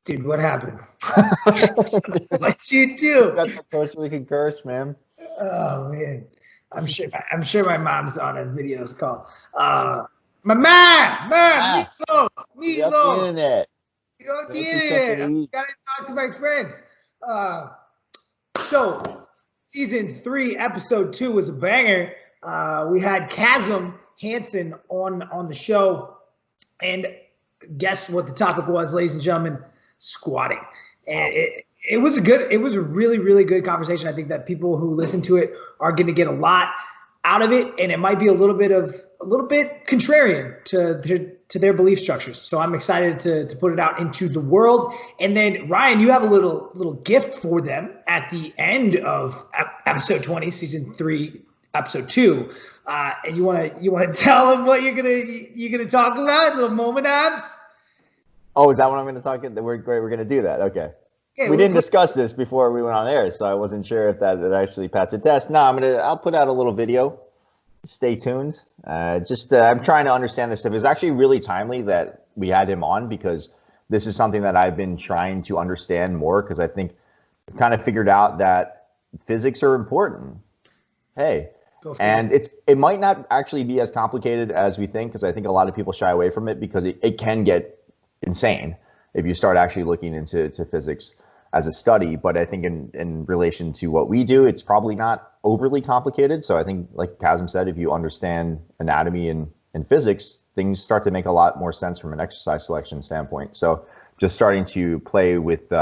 Dude, what happened? What'd you do? Got the Costa Rican curse, man. Oh man, I'm sure my mom's on a videos call. My mom, meatloaf, You up the meatloaf. internet. You know the Go see something internet. to I eat. gotta talk to my friends. So season 3, episode 2 was a banger. We had Kassem Hanson on the show, and guess what the topic was, ladies and gentlemen? Squatting. And it was a really, really good conversation. I think that people who listen to it are going to get a lot out of it, and it might be a little bit contrarian to their belief structures. So I'm excited to put it out into the world. And then Ryan, you have a little gift for them at the end of episode 20, season 3, episode 2. And you want to tell them what you're gonna talk about? Little moment abs. Oh, is that what I'm going to talk about? We're going to do that. Okay. Yeah, we didn't discuss this before we went on air, so I wasn't sure if that actually passed the test. No, I'll put out a little video. Stay tuned. I'm trying to understand this stuff. It's actually really timely that we had him on, because this is something that I've been trying to understand more, because I think I kind of figured out that physics are important. Hey, and it might not actually be as complicated as we think, because I think a lot of people shy away from it because it can get insane if you start actually looking into physics as a study. But I think in relation to what we do, it's probably not overly complicated. So I think, like Kassem said, if you understand anatomy and physics, things start to make a lot more sense from an exercise selection standpoint. So just starting to play with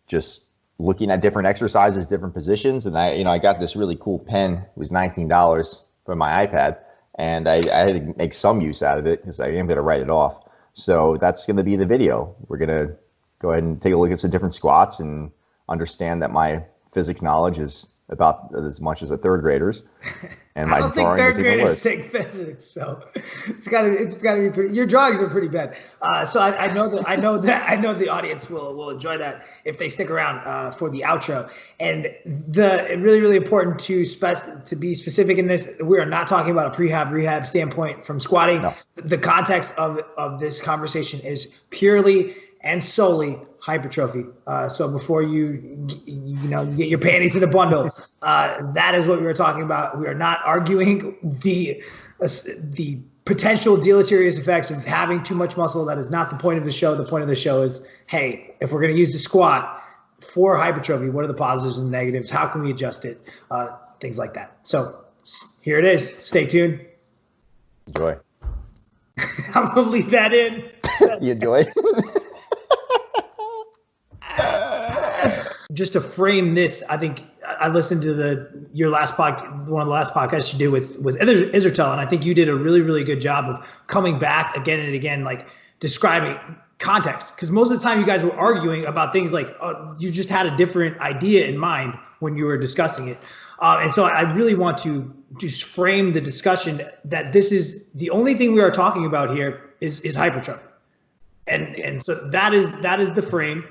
just looking at different exercises, different positions. And I got this really cool pen. It was $19 for my iPad, and I had to make some use out of it because I am going to write it off. So that's going to be the video. We're going to go ahead and take a look at some different squats and understand that my physics knowledge is about as much as a third grader's, and my drawing is even worse. I don't think third graders take physics, so it's got to be pretty. Your drawings are pretty bad. So I know the audience will enjoy that if they stick around for the outro. And really, really important to be specific in this. We are not talking about a rehab standpoint from squatting. No. The context of this conversation is purely and solely hypertrophy. So before you get your panties in a bundle, that is what we were talking about. We are not arguing the potential deleterious effects of having too much muscle. That is not the point of the show. The point of the show is, hey, if we're going to use the squat for hypertrophy, what are the positives and negatives? How can we adjust it? Things like that. So here it is. Stay tuned. Enjoy. I'm going to leave that in. You enjoy? Just to frame this, I think I listened to one of the last podcasts you did with Israel, and I think you did a really, really good job of coming back again and again, like describing context. Because most of the time you guys were arguing about things like you just had a different idea in mind when you were discussing it. And so I really want to just frame the discussion that this is the only thing we are talking about here is hypertrophy. And so that is the frame.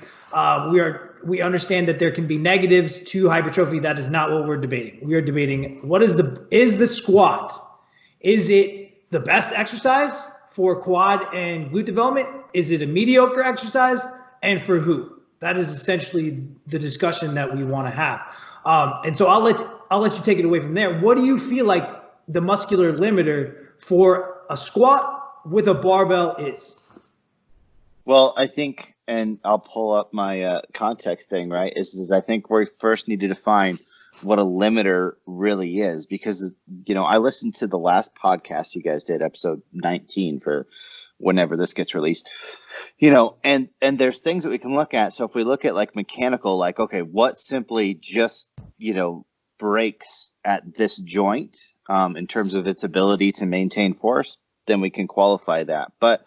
We understand that there can be negatives to hypertrophy. That is not what we're debating. We are debating is the squat, is it the best exercise for quad and glute development? Is it a mediocre exercise, and for who? That is essentially the discussion that we want to have. And so I'll let you take it away from there. What do you feel like the muscular limiter for a squat with a barbell is? Well, I think, and I'll pull up my context thing, right, is I think we first need to define what a limiter really is, because, I listened to the last podcast you guys did, episode 19, for whenever this gets released, and there's things that we can look at. So if we look at like mechanical, like, okay, what simply just, breaks at this joint in terms of its ability to maintain force, then we can qualify that. But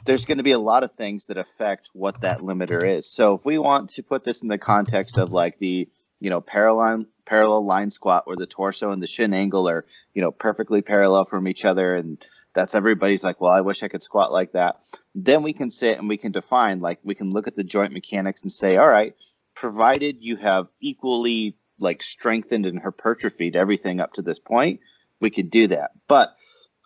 there's going to be a lot of things that affect what that limiter is. So if we want to put this in the context of like the, parallel line squat, where the torso and the shin angle are, perfectly parallel from each other, and that's everybody's like, well, I wish I could squat like that. Then we can sit and we can define, like, we can look at the joint mechanics and say, all right, provided you have equally like strengthened and hypertrophied everything up to this point, we could do that. But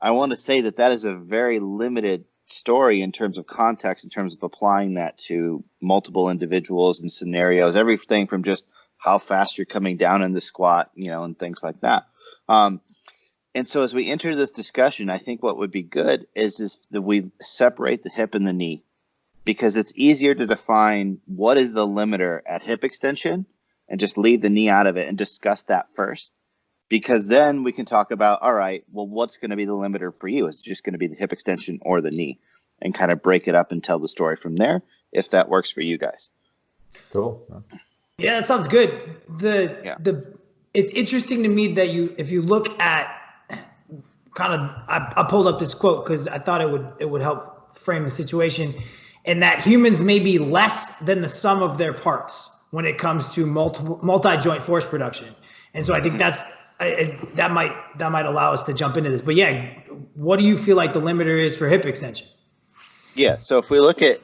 I want to say that is a very limited story in terms of context, in terms of applying that to multiple individuals and scenarios, everything from just how fast you're coming down in the squat, and things like that. And so as we enter this discussion, I think what would be good is that we separate the hip and the knee, because it's easier to define what is the limiter at hip extension and just leave the knee out of it and discuss that first. Because then we can talk about, all right, well, what's going to be the limiter for you? Is it just going to be the hip extension or the knee? And kind of break it up and tell the story from there, if that works for you guys. Cool. Yeah, that sounds good. It's interesting to me that if you look at I pulled up this quote because I thought it would help frame the situation, and that humans may be less than the sum of their parts when it comes to multi-joint force production. And so I think that might allow us to jump into this. But yeah, what do you feel like the limiter is for hip extension? Yeah, so if we look at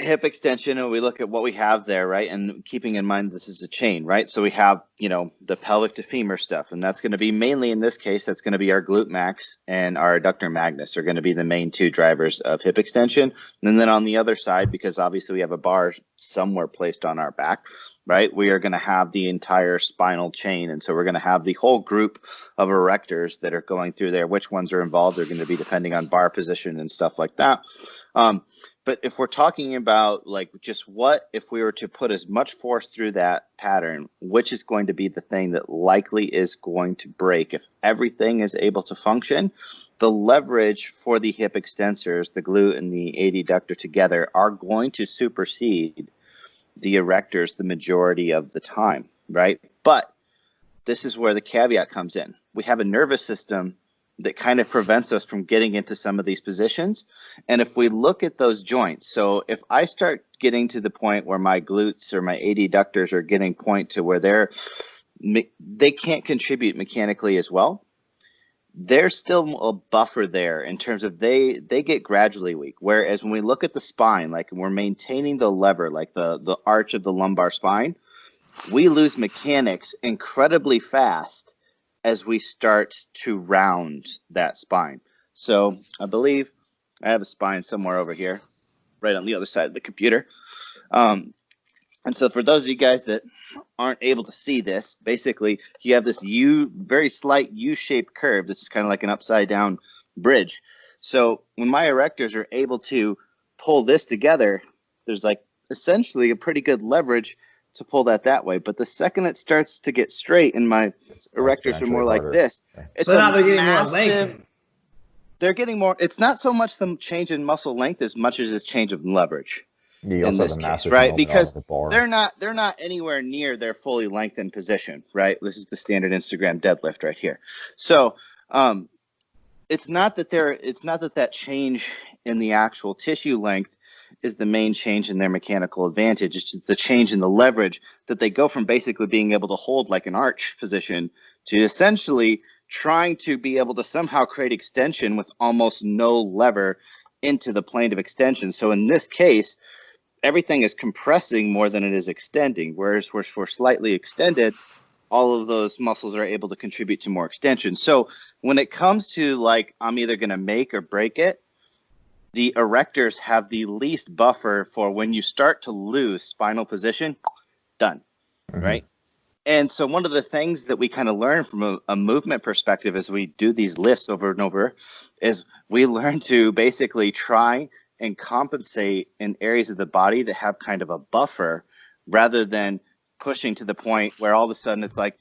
hip extension and we look at what we have there, right, and keeping in mind this is a chain, right? So we have, the pelvic to femur stuff, and that's going to be mainly, in this case, that's going to be our glute max and our adductor magnus are going to be the main two drivers of hip extension. And then on the other side, because obviously we have a bar somewhere placed on our back, right, we are going to have the entire spinal chain. And so we're going to have the whole group of erectors that are going through there. Which ones are involved are going to be depending on bar position and stuff like that. But if we're talking about like just what if we were to put as much force through that pattern, which is going to be the thing that likely is going to break if everything is able to function, the leverage for the hip extensors, the glute and the adductor together are going to supersede the erectors the majority of the time, right? But this is where the caveat comes in. We have a nervous system that kind of prevents us from getting into some of these positions. And if we look at those joints, so if I start getting to the point where my glutes or my adductors are getting point to where they can't contribute mechanically as well, there's still a buffer there in terms of they get gradually weak. Whereas when we look at the spine, like we're maintaining the lever, like the arch of the lumbar spine, we lose mechanics incredibly fast as we start to round that spine. So I believe I have a spine somewhere over here, right on the other side of the computer. And so for those of you guys that aren't able to see this, basically you have this very slight U-shaped curve. This is kind of like an upside down bridge. So when my erectors are able to pull this together, there's like essentially a pretty good leverage to pull that way. But the second it starts to get straight and my erectors are more like this, it's so now they're getting more length. They're getting more. It's not so much the change in muscle length as much as it's change of leverage. You also have the massive right? Because they're not anywhere near their fully lengthened position, right? This is the standard Instagram deadlift right here. So it's not that change in the actual tissue length is the main change in their mechanical advantage. It's just the change in the leverage that they go from basically being able to hold like an arch position to essentially trying to be able to somehow create extension with almost no lever into the plane of extension. So in this case, everything is compressing more than it is extending, whereas for slightly extended, all of those muscles are able to contribute to more extension. So when it comes to like, I'm either going to make or break it, the erectors have the least buffer for when you start to lose spinal position, done, right? And so one of the things that we kind of learn from a movement perspective as we do these lifts over and over is we learn to basically try and compensate in areas of the body that have kind of a buffer rather than pushing to the point where all of a sudden it's like,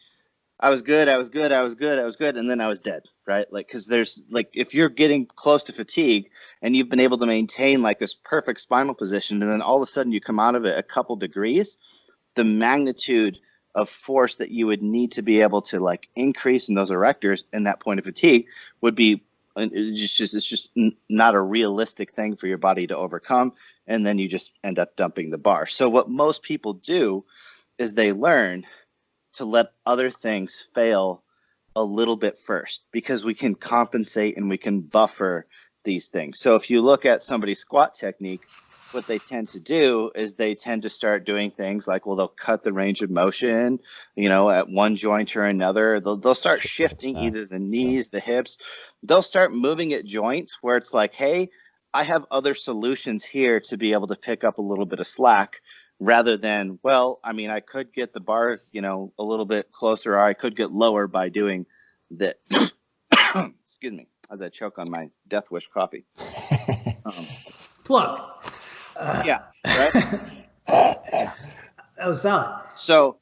I was good, and then I was dead, right? Like, because there's like, if you're getting close to fatigue and you've been able to maintain like this perfect spinal position, and then all of a sudden you come out of it a couple degrees, the magnitude of force that you would need to be able to like increase in those erectors in that point of fatigue would be, it's just not a realistic thing for your body to overcome. And then you just end up dumping the bar. So what most people do is they learn to let other things fail a little bit first, because we can compensate and we can buffer these things. So if you look at somebody's squat technique, what they tend to do is they tend to start doing things like, well, they'll cut the range of motion, at one joint or another. They'll start shifting either the knees, the hips. They'll start moving at joints where it's like, hey, I have other solutions here to be able to pick up a little bit of slack, rather than, well, I mean, I could get the bar, a little bit closer, or I could get lower by doing this. Excuse me, as I choke on my Death Wish coffee. Plug. Yeah, right? That was solid. So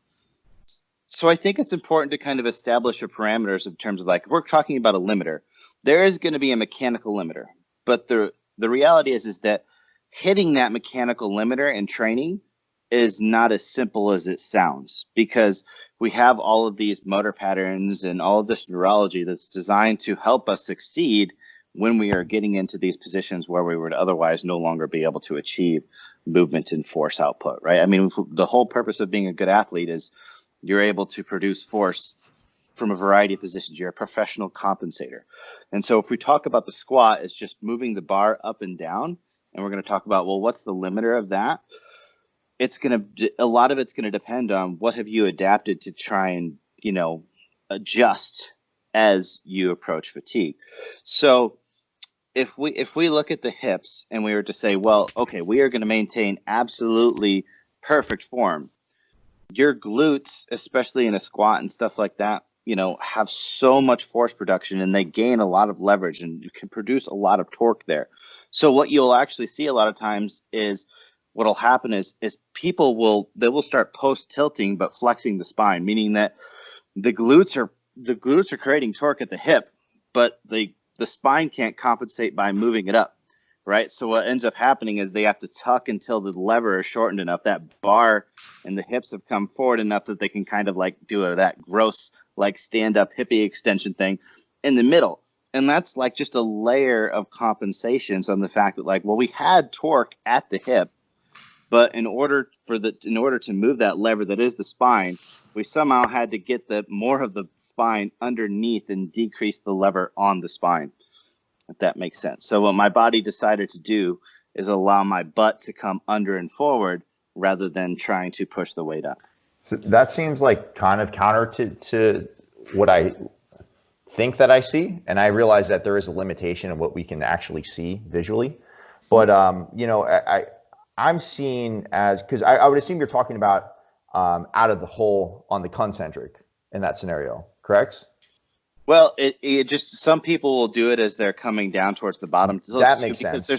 I think it's important to kind of establish the parameters in terms of, like, if we're talking about a limiter, there is going to be a mechanical limiter. But the reality is that hitting that mechanical limiter in training is not as simple as it sounds, because we have all of these motor patterns and all of this neurology that's designed to help us succeed when we are getting into these positions where we would otherwise no longer be able to achieve movement and force output, right? I mean, the whole purpose of being a good athlete is you're able to produce force from a variety of positions. You're a professional compensator. And so if we talk about the squat as just moving the bar up and down, and we're going to talk about, well, what's the limiter of that? A lot of it's going to depend on what have you adapted to try and, adjust as you approach fatigue. So if we look at the hips and we were to say, well, okay, we are going to maintain absolutely perfect form, your glutes, especially in a squat and stuff like that, have so much force production, and they gain a lot of leverage, and you can produce a lot of torque there. So what you'll actually see a lot of times is what'll happen is people will start post tilting but flexing the spine, meaning that the glutes are creating torque at the hip, but the spine can't compensate by moving it up, right? So what ends up happening is they have to tuck until the lever is shortened enough, that bar and the hips have come forward enough that they can kind of like do that gross like stand up hippie extension thing in the middle. And that's like just a layer of compensations on the fact that, like, well, we had torque at the hip, but in order to move that lever that is the spine, we somehow had to get more of the spine underneath and decrease the lever on the spine, if that makes sense. So what my body decided to do is allow my butt to come under and forward rather than trying to push the weight up. So that seems like kind of counter to what I think that I see. And I realize that there is a limitation of what we can actually see visually. But, I'm seeing because I would assume you're talking about out of the hole on the concentric in that scenario, correct? Well, it just, some people will do it as they're coming down towards the bottom. That makes sense.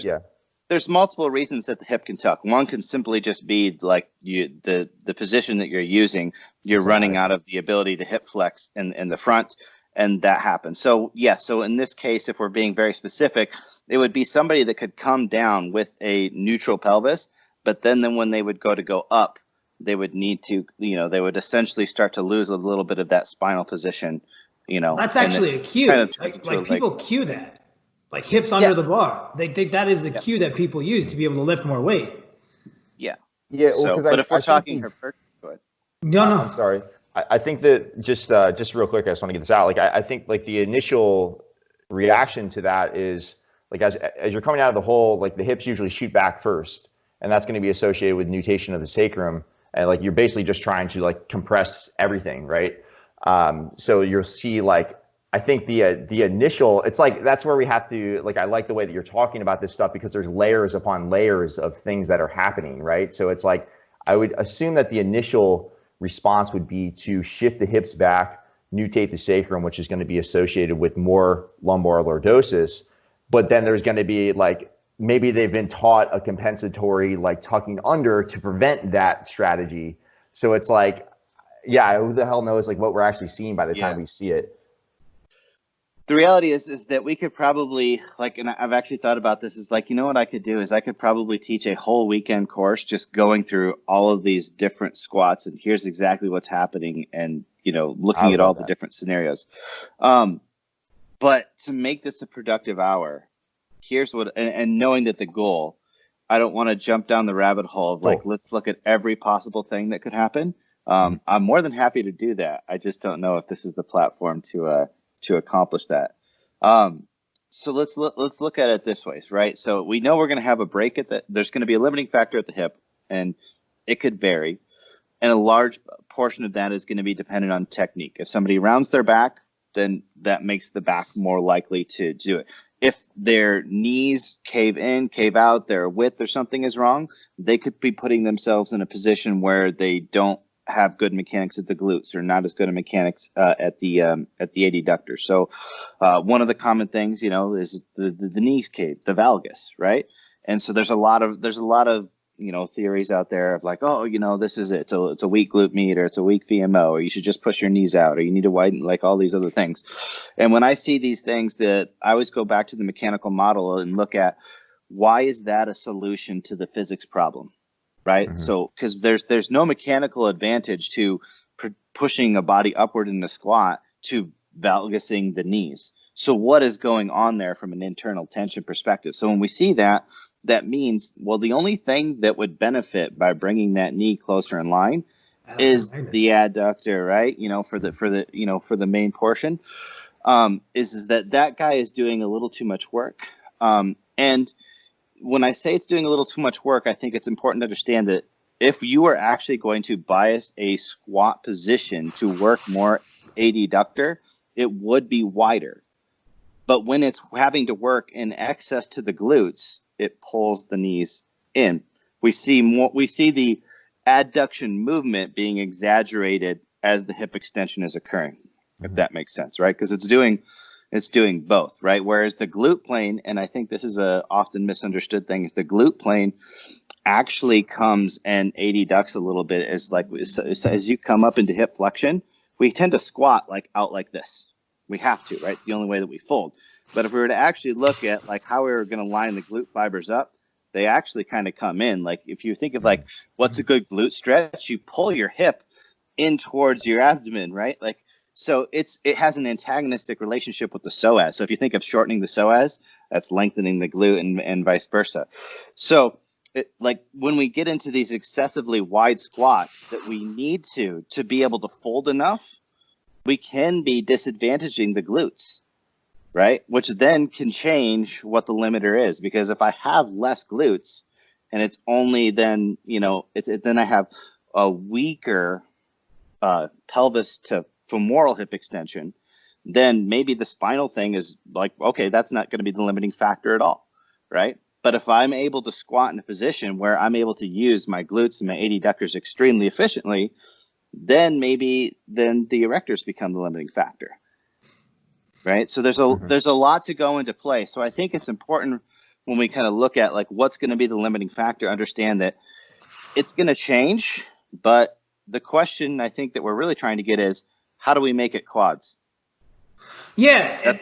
There's multiple reasons that the hip can tuck. One can simply just be like the position that you're using. You're running out of the ability to hip flex in the front, and that happens. So yes, so in this case, if we're being very specific, it would be somebody that could come down with a neutral pelvis, but then when they would go up, they would need to, they would essentially start to lose a little bit of that spinal position. That's actually a cue. Kind of like people cue that. Like hips under the bar. They think that is the cue that people use to be able to lift more weight. Yeah. Yeah. Well, but if we're talking go ahead. No, I'm sorry. I think that just real quick, I just want to get this out. Like, I think like the initial reaction to that is like, as you're coming out of the hole, like the hips usually shoot back first, and that's going to be associated with nutation of the sacrum. And like, you're basically just trying to like compress everything. Right. So you'll see like, I think the initial, it's like, that's where we have to, like, I like the way that you're talking about this stuff because there's layers upon layers of things that are happening, right? So it's like, I would assume that the initial response would be to shift the hips back, nutate the sacrum, which is going to be associated with more lumbar lordosis. But then there's going to be like, maybe they've been taught a compensatory, like tucking under to prevent that strategy. So it's like, yeah, who the hell knows like what we're actually seeing by the time we see it. The reality is that we could probably, like, and I've actually thought about this, is like, what I could do is I could probably teach a whole weekend course just going through all of these different squats, and here's exactly what's happening, and, looking at all the different scenarios. But to make this a productive hour, here's what, and knowing that the goal, I don't want to jump down the rabbit hole of like, let's look at every possible thing that could happen. I'm more than happy to do that. I just don't know if this is the platform to accomplish that. So let's look at it this way, right? So we know we're going to have a break at the, there's going to be a limiting factor at the hip, and it could vary. And a large portion of that is going to be dependent on technique. If somebody rounds their back, then that makes the back more likely to do it. If their knees cave in, cave out, their width or something is wrong, they could be putting themselves in a position where they don't have good mechanics at the glutes, or not as good a mechanics at the adductor. So one of the common things, is the knees cave, the valgus, right? And so there's a lot of theories out there of like, oh, this is it. So it's a weak glute med, or it's a weak VMO, or you should just push your knees out, or you need to widen, like all these other things. And when I see these things, that I always go back to the mechanical model and look at, why is that a solution to the physics problem? Right. Mm-hmm. So because there's no mechanical advantage to pushing a body upward in the squat to valgusing the knees. So what is going on there from an internal tension perspective? So when we see that, that means, well, the only thing that would benefit by bringing that knee closer in line is the adductor, right? For the main portion, is that guy is doing a little too much work. And when I say it's doing a little too much work, I think it's important to understand that if you are actually going to bias a squat position to work more adductor, it would be wider. But when it's having to work in excess to the glutes, it pulls the knees in. We see the adduction movement being exaggerated as the hip extension is occurring, if that makes sense, right? Because it's doing both, right? Whereas the glute plane, and I think this is a often misunderstood thing, is the glute plane actually comes and adducts a little bit as you come up into hip flexion. We tend to squat out like this. We have to, right? It's the only way that we fold. But if we were to actually look at like how we were going to line the glute fibers up, they actually kind of come in. Like if you think of like what's a good glute stretch, you pull your hip in towards your abdomen, right? Like, so it has an antagonistic relationship with the psoas. So if you think of shortening the psoas, that's lengthening the glute, and vice versa. So when we get into these excessively wide squats that we need to be able to fold enough, we can be disadvantaging the glutes, right? Which then can change what the limiter is, because if I have less glutes and it's only then, then I have a weaker pelvis to femoral hip extension, then maybe the spinal thing is like, okay, that's not going to be the limiting factor at all, right? But if I'm able to squat in a position where I'm able to use my glutes and my adductors extremely efficiently, then the erectors become the limiting factor, right? So there's a lot to go into play. So I think it's important when we kind of look at like what's going to be the limiting factor, understand that it's going to change. But the question I think that we're really trying to get is, how do we make it quads? Yeah, that's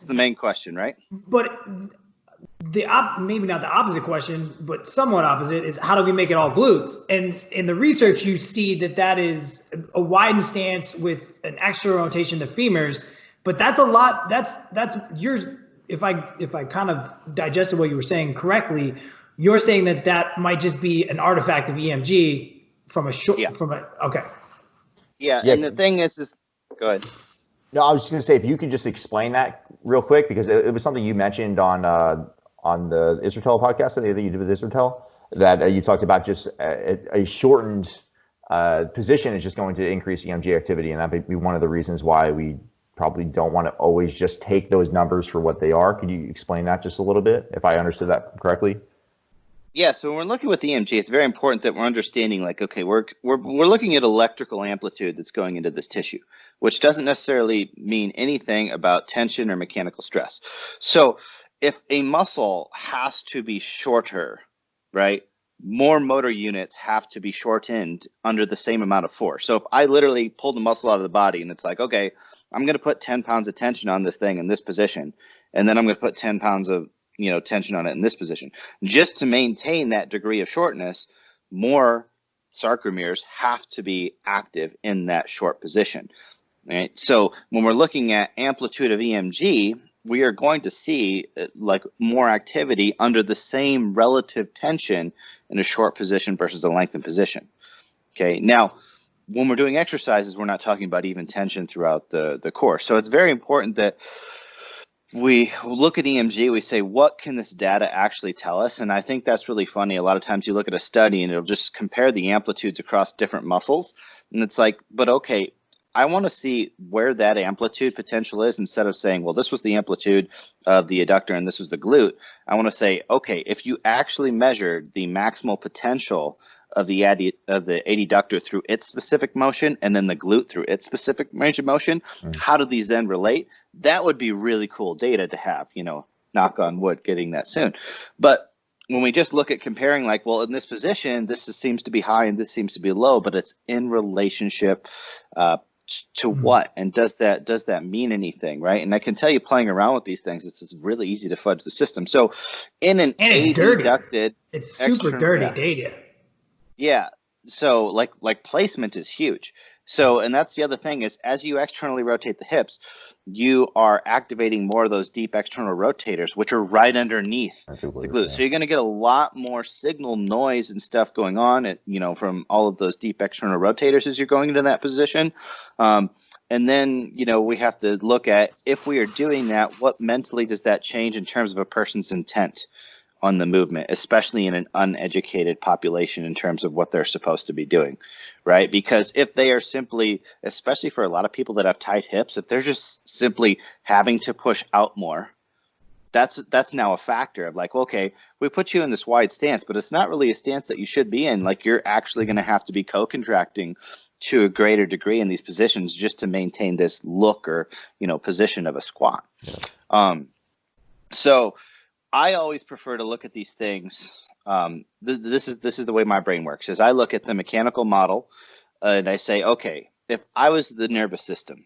the main question, right? But maybe not the opposite question, but somewhat opposite, is how do we make it all glutes? And in the research, you see that is a widened stance with an extra rotation of the femurs. But that's a lot. That's yours. If I kind of digested what you were saying correctly, you're saying that might just be an artifact of EMG from a short. Yeah. Okay. Yeah, and the thing is go ahead. No, I was just going to say, if you could just explain that real quick, because it was something you mentioned on the Israel podcast that you did with Israel, that you talked about just a shortened position is just going to increase EMG activity, and that would be one of the reasons why we probably don't want to always just take those numbers for what they are. Could you explain that just a little bit, if I understood that correctly? Yeah, so when we're looking with EMG, it's very important that we're understanding, like, okay, we're looking at electrical amplitude that's going into this tissue, which doesn't necessarily mean anything about tension or mechanical stress. So if a muscle has to be shorter, right, more motor units have to be shortened under the same amount of force. So if I literally pull the muscle out of the body and it's like, okay, I'm going to put 10 pounds of tension on this thing in this position, and then I'm going to put 10 pounds of tension on it in this position. Just to maintain that degree of shortness, more sarcomeres have to be active in that short position. Right? So when we're looking at amplitude of EMG, we are going to see like more activity under the same relative tension in a short position versus a lengthened position. Okay. Now, when we're doing exercises, we're not talking about even tension throughout the course. So it's very important that we look at EMG, we say, what can this data actually tell us? And I think that's really funny. A lot of times you look at a study and it'll just compare the amplitudes across different muscles. And it's like, but okay, I want to see where that amplitude potential is instead of saying, well, this was the amplitude of the adductor and this was the glute. I want to say, okay, if you actually measured the maximal potential of the adductor through its specific motion and then the glute through its specific range of motion, how do these then relate? That would be really cool data to have, you know, knock on wood, getting that soon. But when we just look at comparing, like, well, in this position, seems to be high and this seems to be low, but it's in relationship to what? And does that mean anything, right? And I can tell you, playing around with these things, it's really easy to fudge the system. So in an adducted, it's super dirty data. Yeah. So like placement is huge. So, and that's the other thing is, as you externally rotate the hips, you are activating more of those deep external rotators, which are right underneath the glute. So you're going to get a lot more signal noise and stuff going on, you know, from all of those deep external rotators as you're going into that position. And then, you know, we have to look at, if we are doing that, what mentally does that change in terms of a person's intent on the movement, especially in an uneducated population in terms of what they're supposed to be doing, right? Because if they are simply, especially for a lot of people that have tight hips, if they're just simply having to push out more, that's now a factor of like, okay, we put you in this wide stance, but it's not really a stance that you should be in. Like, you're actually going to have to be co-contracting to a greater degree in these positions just to maintain this look or, you know, position of a squat. Yeah. So I always prefer to look at these things. This is the way my brain works. Is I look at the mechanical model and I say, okay, if I was the nervous system,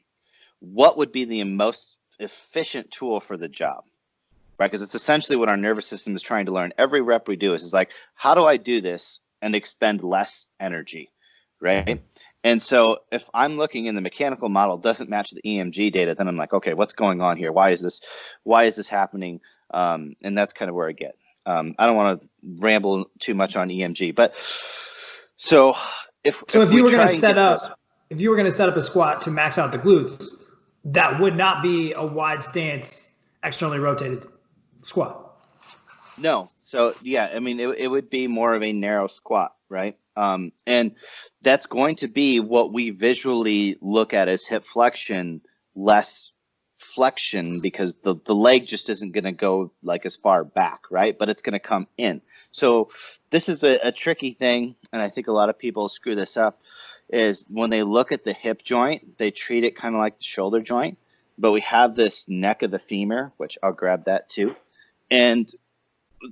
what would be the most efficient tool for the job, right? Because it's essentially what our nervous system is trying to learn. Every rep we do is like, how do I do this and expend less energy, right? And so if I'm looking in the mechanical model doesn't match the EMG data, then I'm like, okay, what's going on here? Why is this happening? And that's kind of where I get. I don't want to ramble too much on EMG, but if you were going to set up a squat to max out the glutes, that would not be a wide stance, externally rotated squat. No. So yeah, I mean, it would be more of a narrow squat, right? And that's going to be what we visually look at as hip flexion, less flexion, because the leg just isn't going to go like as far back, right? But it's going to come in. So this is a tricky thing, and I think a lot of people screw this up, is when they look at the hip joint, they treat it kind of like the shoulder joint, but we have this neck of the femur, which I'll grab that too. And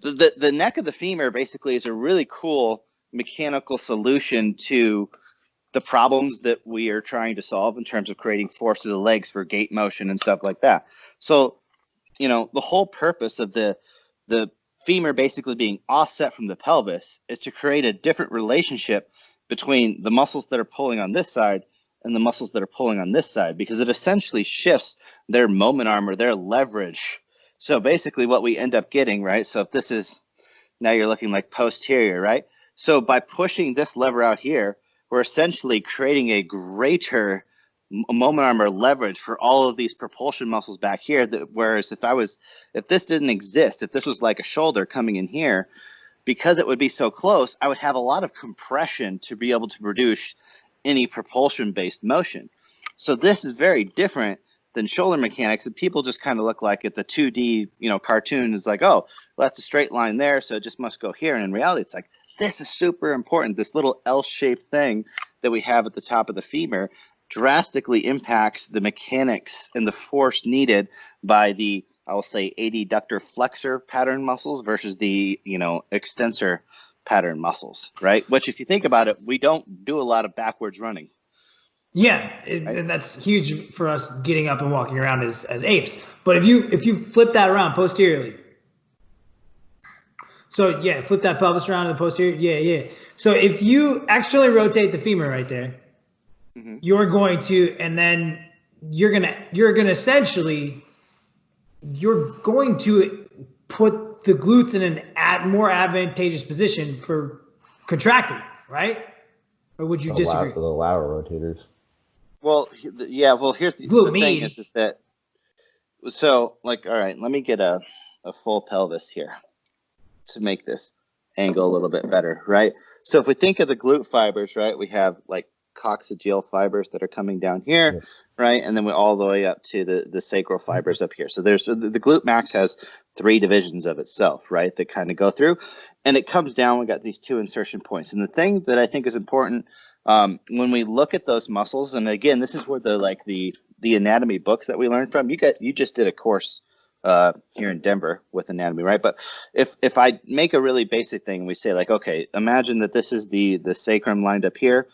the neck of the femur basically is a really cool mechanical solution to the problems that we are trying to solve in terms of creating force to the legs for gait motion and stuff like that. So, you know, the whole purpose of the femur basically being offset from the pelvis is to create a different relationship between the muscles that are pulling on this side and the muscles that are pulling on this side, because it essentially shifts their moment arm or their leverage. So basically what we end up getting, right? So if this is, now you're looking like posterior, right? So by pushing this lever out here, we're essentially creating a greater moment arm or leverage for all of these propulsion muscles back here. Whereas if this didn't exist, if this was like a shoulder coming in here, because it would be so close, I would have a lot of compression to be able to produce any propulsion-based motion. So this is very different than shoulder mechanics, and people just kind of look like at the 2D, you know, cartoon is like, oh, well, that's a straight line there, so it just must go here. And in reality, it's like, this is super important. This little L-shaped thing that we have at the top of the femur drastically impacts the mechanics and the force needed by the, I'll say, adductor flexor pattern muscles versus the, you know, extensor pattern muscles, right? Which, if you think about it, we don't do a lot of backwards running. Yeah, right? And that's huge for us getting up and walking around as apes. But if you flip that around posteriorly, so yeah, flip that pelvis around to the posterior. Yeah. So if you externally rotate the femur right there, you're going to, and then you're gonna essentially, you're going to put the glutes in an more advantageous position for contracting, right? Or would you disagree? For the lateral rotators. Well, yeah. Well, here's the thing is that So like, all right, let me get a full pelvis here to make this angle a little bit better, right? So if we think of the glute fibers, right, we have like coccygeal fibers that are coming down here, right? And then we all the way up to the sacral fibers up here. So there's the glute max has 3 divisions of itself, right, that kind of go through. And it comes down, we got these 2 insertion points. And the thing that I think is important when we look at those muscles, and again, this is where the anatomy books that we learned from, you just did a course here in Denver with anatomy, right? But if I make a really basic thing, we say like, okay, imagine that this is the sacrum lined up here,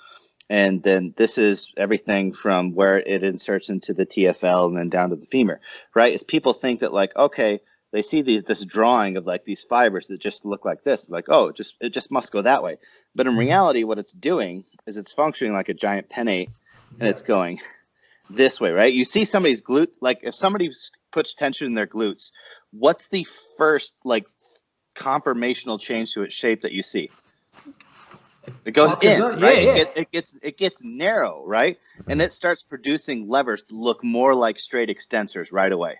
and then this is everything from where it inserts into the TFL and then down to the femur, right? Is people think that like, okay, they see this drawing of like these fibers that just look like this, like, oh, it just must go that way. But in reality, what it's doing is it's functioning like a giant pennate, and it's going this way, right? You see somebody's glute, like if somebody puts tension in their glutes, what's the first like conformational change to its shape that you see? It goes in, right? It gets narrow, right? And it starts producing levers to look more like straight extensors right away,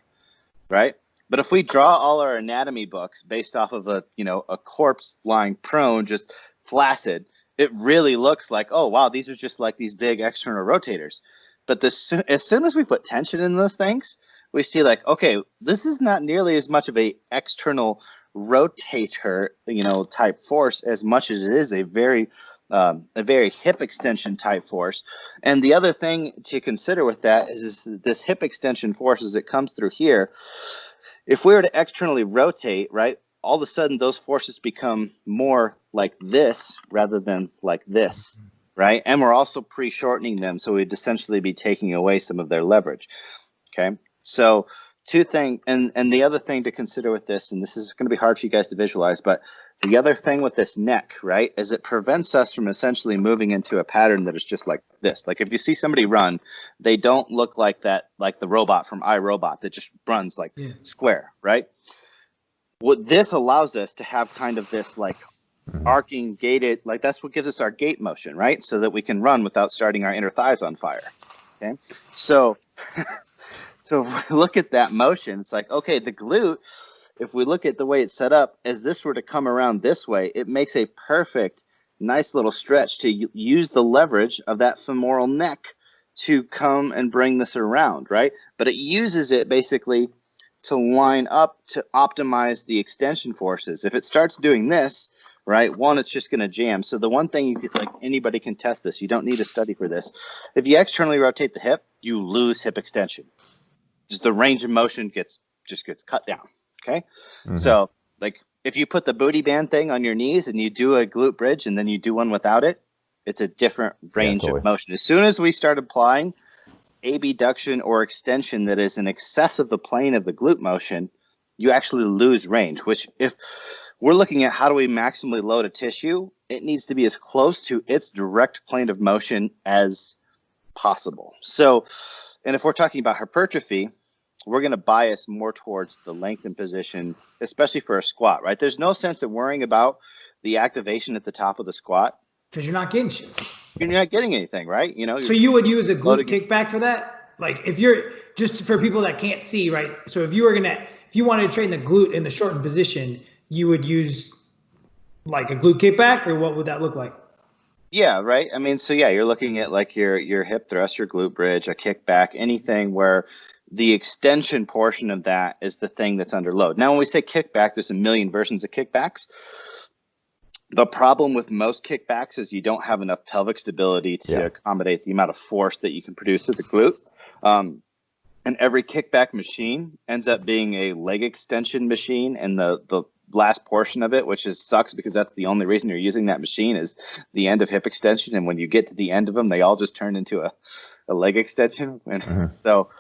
right? But if we draw all our anatomy books based off of a corpse lying prone, just flaccid, it really looks like, oh wow, these are just like these big external rotators. But as soon as we put tension in those things, we see like, okay, this is not nearly as much of a external rotator, type force as much as it is a very hip extension type force. And the other thing to consider with that is this hip extension force as it comes through here. If we were to externally rotate, right, all of a sudden those forces become more like this rather than like this, right? And we're also pre-shortening them, so we'd essentially be taking away some of their leverage, okay? So two things, and the other thing to consider with this, and this is going to be hard for you guys to visualize, but the other thing with this neck, right, is it prevents us from essentially moving into a pattern that is just like this. Like if you see somebody run, they don't look like that, like the robot from iRobot that just runs like square, right? What this allows us to have kind of this like arcing gated, like that's what gives us our gait motion, right? So that we can run without starting our inner thighs on fire, okay? So so if we look at that motion, it's like, okay, the glute, if we look at the way it's set up, as this were to come around this way, it makes a perfect, nice little stretch to use the leverage of that femoral neck to come and bring this around, right? But it uses it basically to line up to optimize the extension forces. If it starts doing this, right, one, it's just going to jam. So the one thing you could, like anybody can test this, you don't need a study for this. If you externally rotate the hip, you lose hip extension. Just the range of motion just gets cut down. Okay. So like if you put the booty band thing on your knees and you do a glute bridge and then you do one without it, it's a different range of motion. As soon as we start applying abduction or extension that is in excess of the plane of the glute motion, you actually lose range, which if we're looking at how do we maximally load a tissue, it needs to be as close to its direct plane of motion as possible. So, and if we're talking about hypertrophy, we're going to bias more towards the lengthened position, especially for a squat, right? There's no sense of worrying about the activation at the top of the squat. Because you're not getting shit. You're not getting anything, right? So you would use a glute kickback for that? Like if you're, just for people that can't see, right? So if you wanted to train the glute in the shortened position, you would use like a glute kickback, or what would that look like? Yeah, right. I mean, so yeah, you're looking at like your hip thrust, your glute bridge, a kickback, anything where the extension portion of that is the thing that's under load. Now, when we say kickback, there's a million versions of kickbacks. The problem with most kickbacks is you don't have enough pelvic stability to accommodate the amount of force that you can produce to the glute. And every kickback machine ends up being a leg extension machine, and the last portion of it, which sucks because that's the only reason you're using that machine, is the end of hip extension. And when you get to the end of them, they all just turn into a leg extension. And so,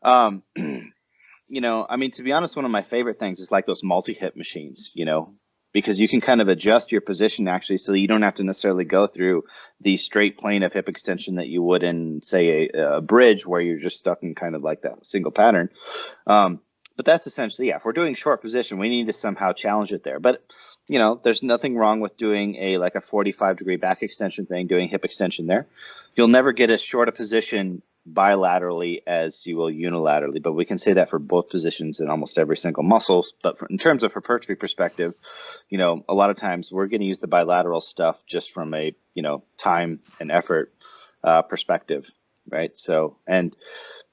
I mean, to be honest, one of my favorite things is like those multi-hip machines, because you can kind of adjust your position actually, so you don't have to necessarily go through the straight plane of hip extension that you would in, say, a bridge where you're just stuck in kind of like that single pattern. But that's essentially, if we're doing short position, we need to somehow challenge it there. But, there's nothing wrong with doing a 45-degree back extension thing, doing hip extension there. You'll never get as short a position bilaterally as you will unilaterally, but we can say that for both positions in almost every single muscle. But in terms of hypertrophy perspective, you know, a lot of times we're going to use the bilateral stuff just from a, you know, time and effort perspective, right? So, and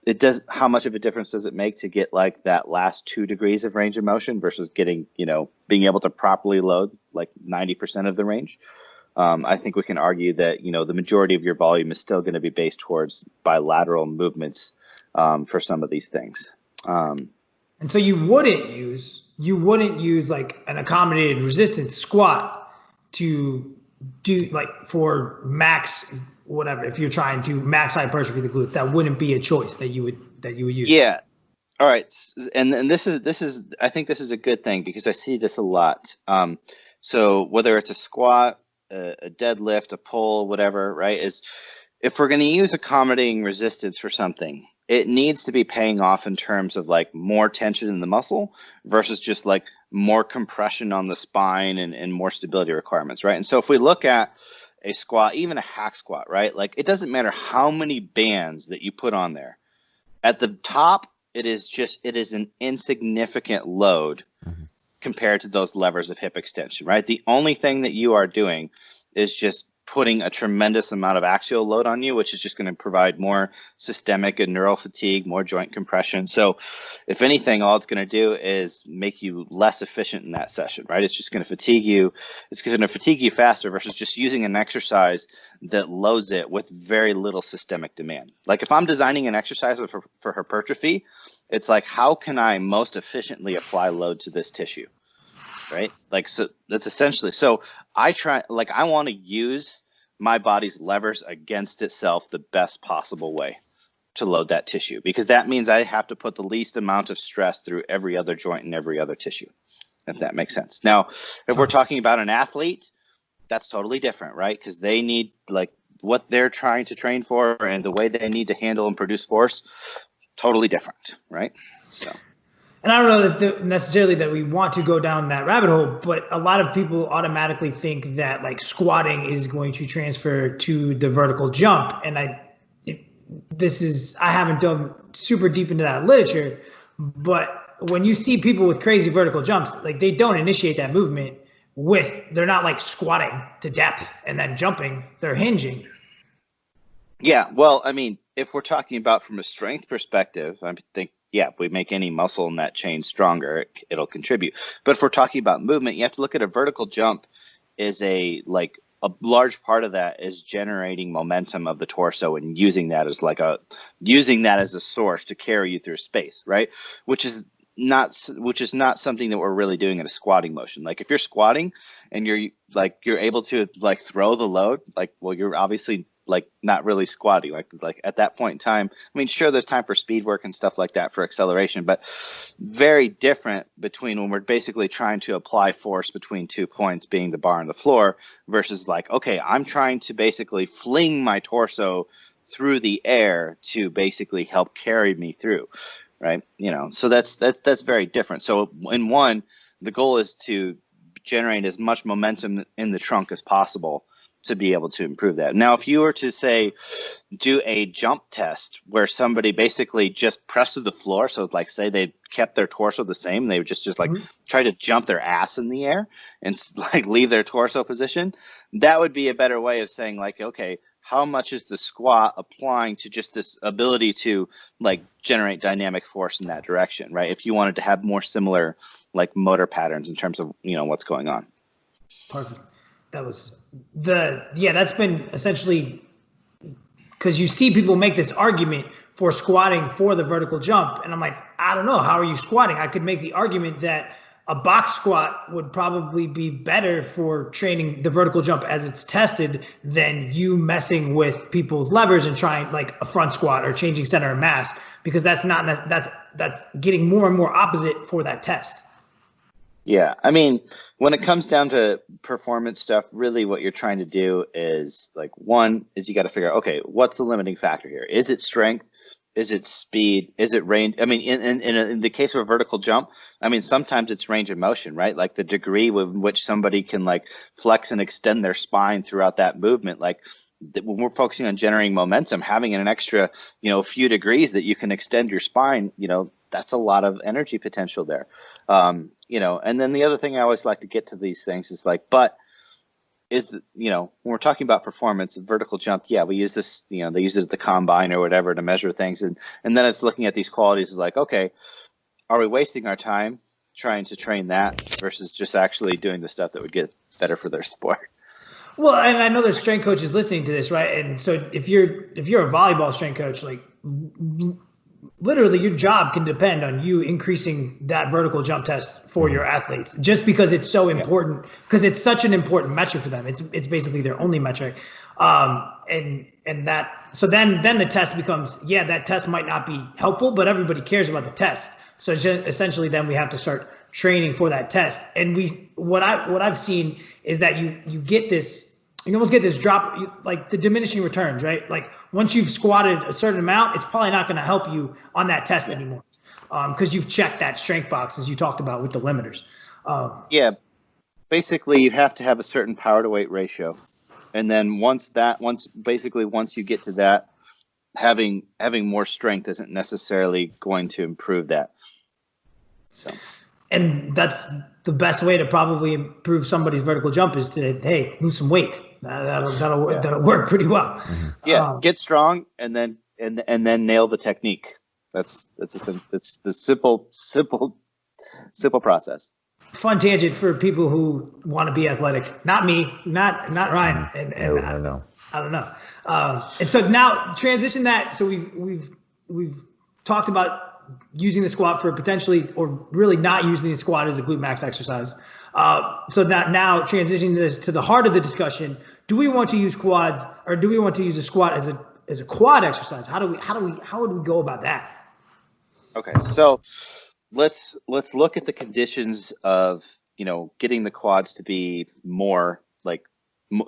it does, how much of a difference does it make to get like that last 2 degrees of range of motion versus getting, you know, being able to properly load like 90% of the range? I think we can argue that, you know, the majority of your volume is still going to be based towards bilateral movements for some of these things. And so you wouldn't use like an accommodated resistance squat to do like for max whatever. If you're trying to max hypertrophy of the glutes, that wouldn't be a choice that you would use. Yeah. All right. And this is I think this is a good thing because I see this a lot. So whether it's a squat, a deadlift, a pull, whatever, right, is if we're going to use accommodating resistance for something, it needs to be paying off in terms of like more tension in the muscle versus just like more compression on the spine and more stability requirements, right? And so if we look at a squat, even a hack squat, right, like it doesn't matter how many bands that you put on there. At the top, it is an insignificant load compared to those levers of hip extension, right? The only thing that you are doing is just putting a tremendous amount of axial load on you, which is just going to provide more systemic and neural fatigue, more joint compression. So if anything, all it's going to do is make you less efficient in that session, right? It's just going to fatigue you. It's going to fatigue you faster versus just using an exercise that loads it with very little systemic demand. Like if I'm designing an exercise for hypertrophy, it's like, how can I most efficiently apply load to this tissue, right? Like, so that's essentially, so I want to use my body's levers against itself the best possible way to load that tissue, because that means I have to put the least amount of stress through every other joint and every other tissue, if that makes sense. Now, if we're talking about an athlete, that's totally different, right? Because they need like what they're trying to train for and the way they need to handle and produce force, totally different, right? So. And I don't know if necessarily that we want to go down that rabbit hole, but a lot of people automatically think that like squatting is going to transfer to the vertical jump. And I haven't done super deep into that literature, but when you see people with crazy vertical jumps, like they don't initiate that movement they're not like squatting to depth and then jumping, they're hinging. Yeah, well, I mean, if we're talking about from a strength perspective, I think, yeah, if we make any muscle in that chain stronger, it'll contribute. But if we're talking about movement, you have to look at a vertical jump is a large part of that is generating momentum of the torso and using that as a source to carry you through space, right? Which is not something that we're really doing in a squatting motion. Like if you're squatting and you're able to like throw the load, like, well, you're obviously like not really squatting, like at that point in time. I mean, sure, there's time for speed work and stuff like that for acceleration, but very different between when we're basically trying to apply force between 2 points, being the bar and the floor, versus like, okay, I'm trying to basically fling my torso through the air to basically help carry me through, right? You know, so that's very different. So in one, the goal is to generate as much momentum in the trunk as possible to be able to improve that. Now, if you were to say, do a jump test where somebody basically just pressed to the floor, so like say they kept their torso the same, they would just like try to jump their ass in the air and like leave their torso position, that would be a better way of saying like, okay, how much is the squat applying to just this ability to like generate dynamic force in that direction, right? If you wanted to have more similar like motor patterns in terms of, you know, what's going on. Perfect. That's been essentially, because you see people make this argument for squatting for the vertical jump. And I'm like, I don't know. How are you squatting? I could make the argument that a box squat would probably be better for training the vertical jump as it's tested than you messing with people's levers and trying like a front squat or changing center of mass, because that's getting more and more opposite for that test. Yeah, I mean, when it comes down to performance stuff, really what you're trying to do is like, one is you got to figure out, okay, what's the limiting factor here? Is it strength? Is it speed? Is it range? I mean, in the case of a vertical jump, I mean, sometimes it's range of motion, right? Like the degree with which somebody can like flex and extend their spine throughout that movement. Like when we're focusing on generating momentum, having an extra, few degrees that you can extend your spine, that's a lot of energy potential there. And then the other thing I always like to get to these things is like, but is, when we're talking about performance, vertical jump, yeah, we use this, they use it at the combine or whatever to measure things. And then it's looking at these qualities of like, okay, are we wasting our time trying to train that versus just actually doing the stuff that would get better for their sport? Well, and I know there's strength coaches listening to this, right? And so if you're a volleyball strength coach, like literally your job can depend on you increasing that vertical jump test for your athletes, just because it's so important, because it's such an important metric for them. It's basically their only metric. And that, so then the test becomes, that test might not be helpful, but everybody cares about the test. So essentially then we have to start training for that test. And what I've seen is that you almost get this drop, like the diminishing returns, right? Like once you've squatted a certain amount, it's probably not going to help you on that test anymore, because you've checked that strength box, as you talked about with the limiters. Basically you have to have a certain power to weight ratio, and then once you get to that, having more strength isn't necessarily going to improve that. So, and that's the best way to probably improve somebody's vertical jump is to, hey, lose some weight. That'll work pretty well. Yeah, get strong and then nail the technique. It's the simple process. Fun tangent for people who want to be athletic. Not me, not Ryan. And I don't know. And so now transition that. So we've talked about using the squat for potentially, or really not using the squat as a glute max exercise. So that now transitioning this to the heart of the discussion, do we want to use quads, or do we want to use a squat as a quad exercise? How would we go about that? Okay. So let's look at the conditions of, getting the quads to be more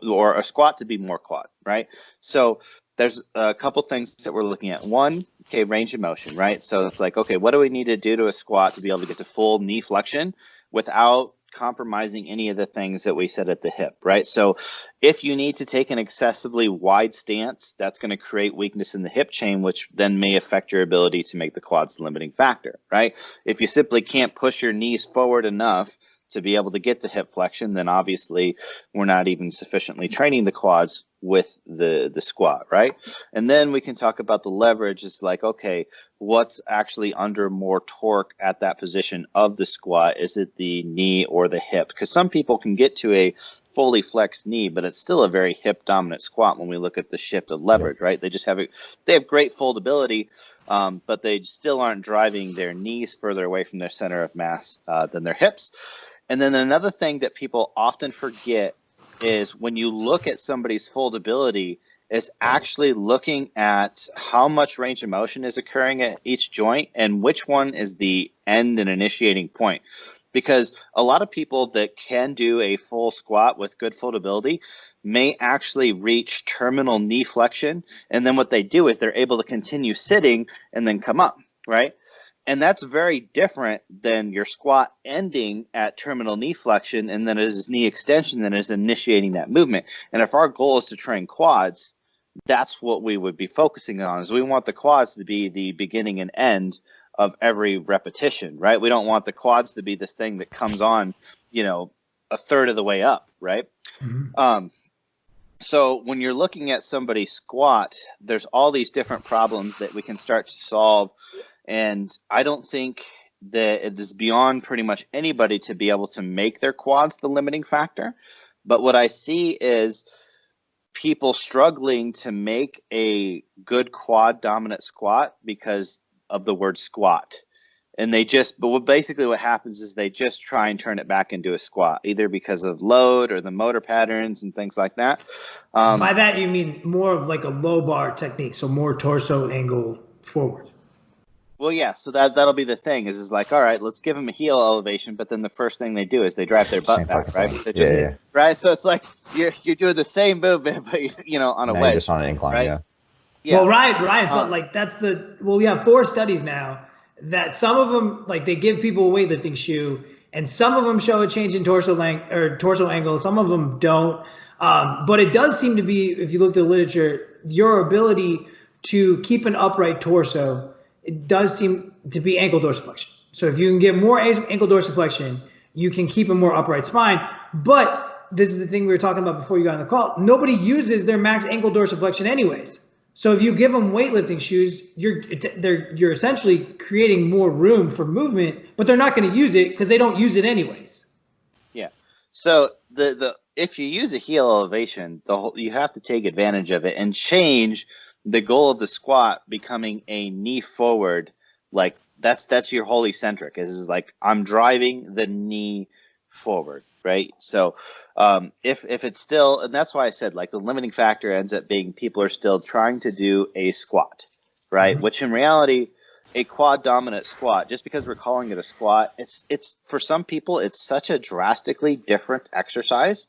or a squat to be more quad, right? So there's a couple things that we're looking at. One, okay, range of motion, right? So it's like, okay, what do we need to do to a squat to be able to get to full knee flexion without compromising any of the things that we said at the hip, right? So if you need to take an excessively wide stance, that's going to create weakness in the hip chain, which then may affect your ability to make the quads the limiting factor, right? If you simply can't push your knees forward enough to be able to get to hip flexion, then obviously we're not even sufficiently training the quads with the squat, right? And then we can talk about the leverage. It's like, okay, what's actually under more torque at that position of the squat? Is it the knee or the hip? Because some people can get to a fully flexed knee, but it's still a very hip dominant squat when we look at the shift of leverage, right? They just have they have great foldability, but they still aren't driving their knees further away from their center of mass than their hips. And then another thing that people often forget is when you look at somebody's foldability, is actually looking at how much range of motion is occurring at each joint and which one is the end and initiating point. Because a lot of people that can do a full squat with good foldability may actually reach terminal knee flexion. And then what they do is they're able to continue sitting and then come up, right? And that's very different than your squat ending at terminal knee flexion and then as knee extension that is initiating that movement. And if our goal is to train quads, that's what we would be focusing on, is we want the quads to be the beginning and end of every repetition, right? We don't want the quads to be this thing that comes on, a third of the way up, right? Mm-hmm. So when you're looking at somebody's squat, there's all these different problems that we can start to solve. And I don't think that it is beyond pretty much anybody to be able to make their quads the limiting factor. But what I see is people struggling to make a good quad dominant squat because of the word squat. And basically what happens is they just try and turn it back into a squat, either because of load or the motor patterns and things like that. By that, you mean more of like a low bar technique, so more torso angle forward. Well, yeah, so that'll be the thing is like, all right, let's give them a heel elevation, but then the first thing they do is they drive their butt back, right? Yeah. Right, so it's like you're doing the same movement, but on a wedge. Just on an incline, right? Yeah. Well, Ryan, so like we have 4 studies now that some of them, like they give people a weightlifting shoe, and some of them show a change in torso length or torso angle, some of them don't. But it does seem to be, if you look at the literature, your ability to keep an upright torso, it does seem to be ankle dorsiflexion. So if you can get more ankle dorsiflexion, you can keep a more upright spine. But this is the thing we were talking about before you got on the call. Nobody uses their max ankle dorsiflexion anyways. So if you give them weightlifting shoes, you're essentially creating more room for movement, but they're not going to use it because they don't use it anyways. Yeah. So if you use a heel elevation, you have to take advantage of it and change the goal of the squat becoming a knee forward. Like that's your whole eccentric. Is like I'm driving the knee forward. Right. So if it's still, and that's why I said like the limiting factor ends up being people are still trying to do a squat, right? Mm-hmm. Which in reality, a quad dominant squat, just because we're calling it a squat, it's for some people, it's such a drastically different exercise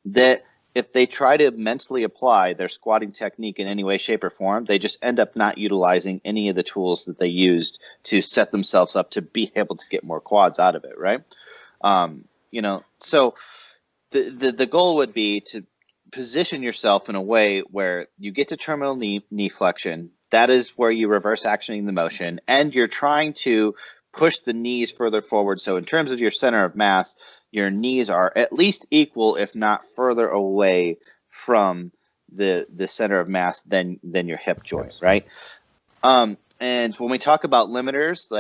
that if they try to mentally apply their squatting technique in any way, shape, or form, they just end up not utilizing any of the tools that they used to set themselves up to be able to get more quads out of it, right? So the goal would be to position yourself in a way where you get to terminal knee flexion. That is where you reverse actioning the motion, and you're trying to push the knees further forward. So in terms of your center of mass, your knees are at least equal, if not further away from the center of mass than your hip joint, right? And when we talk about limiters,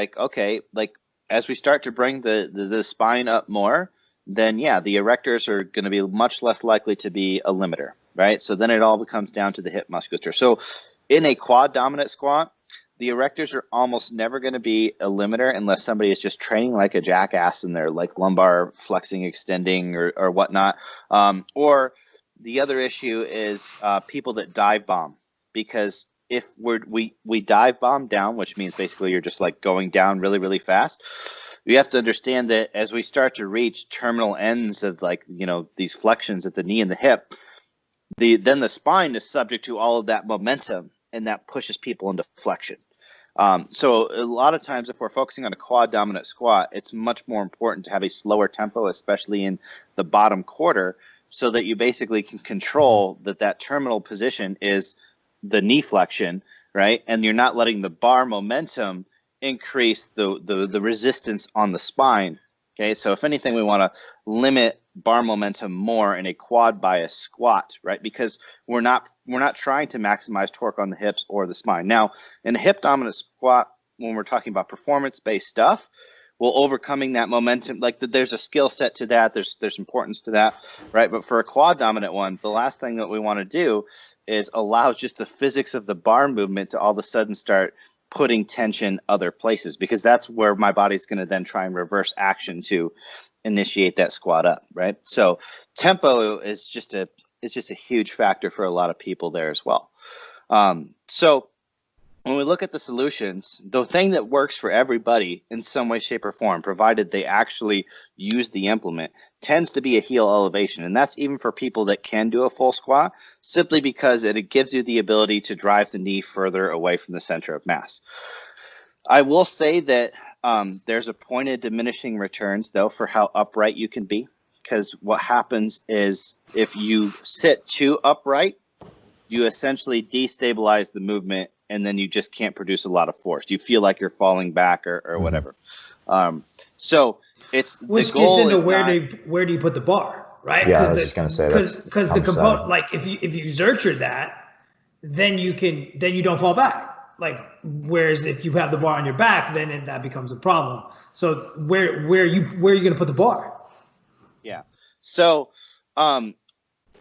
as we start to bring the spine up more, then yeah, the erectors are going to be much less likely to be a limiter, right? So then it all comes down to the hip musculature. So in a quad dominant squat, the erectors are almost never going to be a limiter unless somebody is just training like a jackass and they're like lumbar flexing, extending or whatnot. Or the other issue is people that dive bomb, because if we dive bomb down, which means basically you're just like going down really, really fast. You have to understand that as we start to reach terminal ends of these flexions at the knee and the hip, then the spine is subject to all of that momentum, and that pushes people into flexion. So a lot of times if we're focusing on a quad dominant squat, it's much more important to have a slower tempo, especially in the bottom quarter, so that you basically can control that terminal position is the knee flexion, right? And you're not letting the bar momentum increase the resistance on the spine. Okay, so if anything, we want to limit bar momentum more in a quad bias squat, right? Because we're not trying to maximize torque on the hips or the spine. Now, in a hip dominant squat, when we're talking about performance based stuff, well, overcoming that momentum, there's a skill set to that. There's importance to that, right? But for a quad dominant one, the last thing that we want to do is allow just the physics of the bar movement to all of a sudden start putting tension other places, because that's where my body's going to then try and reverse action to initiate that squat up, right? So tempo is just a huge factor for a lot of people there as well. So when we look at the solutions, the thing that works for everybody in some way, shape, or form, provided they actually use the implement, tends to be a heel elevation. And that's even for people that can do a full squat, simply because it gives you the ability to drive the knee further away from the center of mass. I will say that there's a point of diminishing returns, though, for how upright you can be, because what happens is if you sit too upright, you essentially destabilize the movement, and then you just can't produce a lot of force. You feel like you're falling back or whatever. So it's which gets into where do you put the bar, right? Yeah, I was just going to say that because the component, like if you exert that, then you don't fall back. Like whereas if you have the bar on your back, then that becomes a problem. So where are you going to put the bar? Yeah. So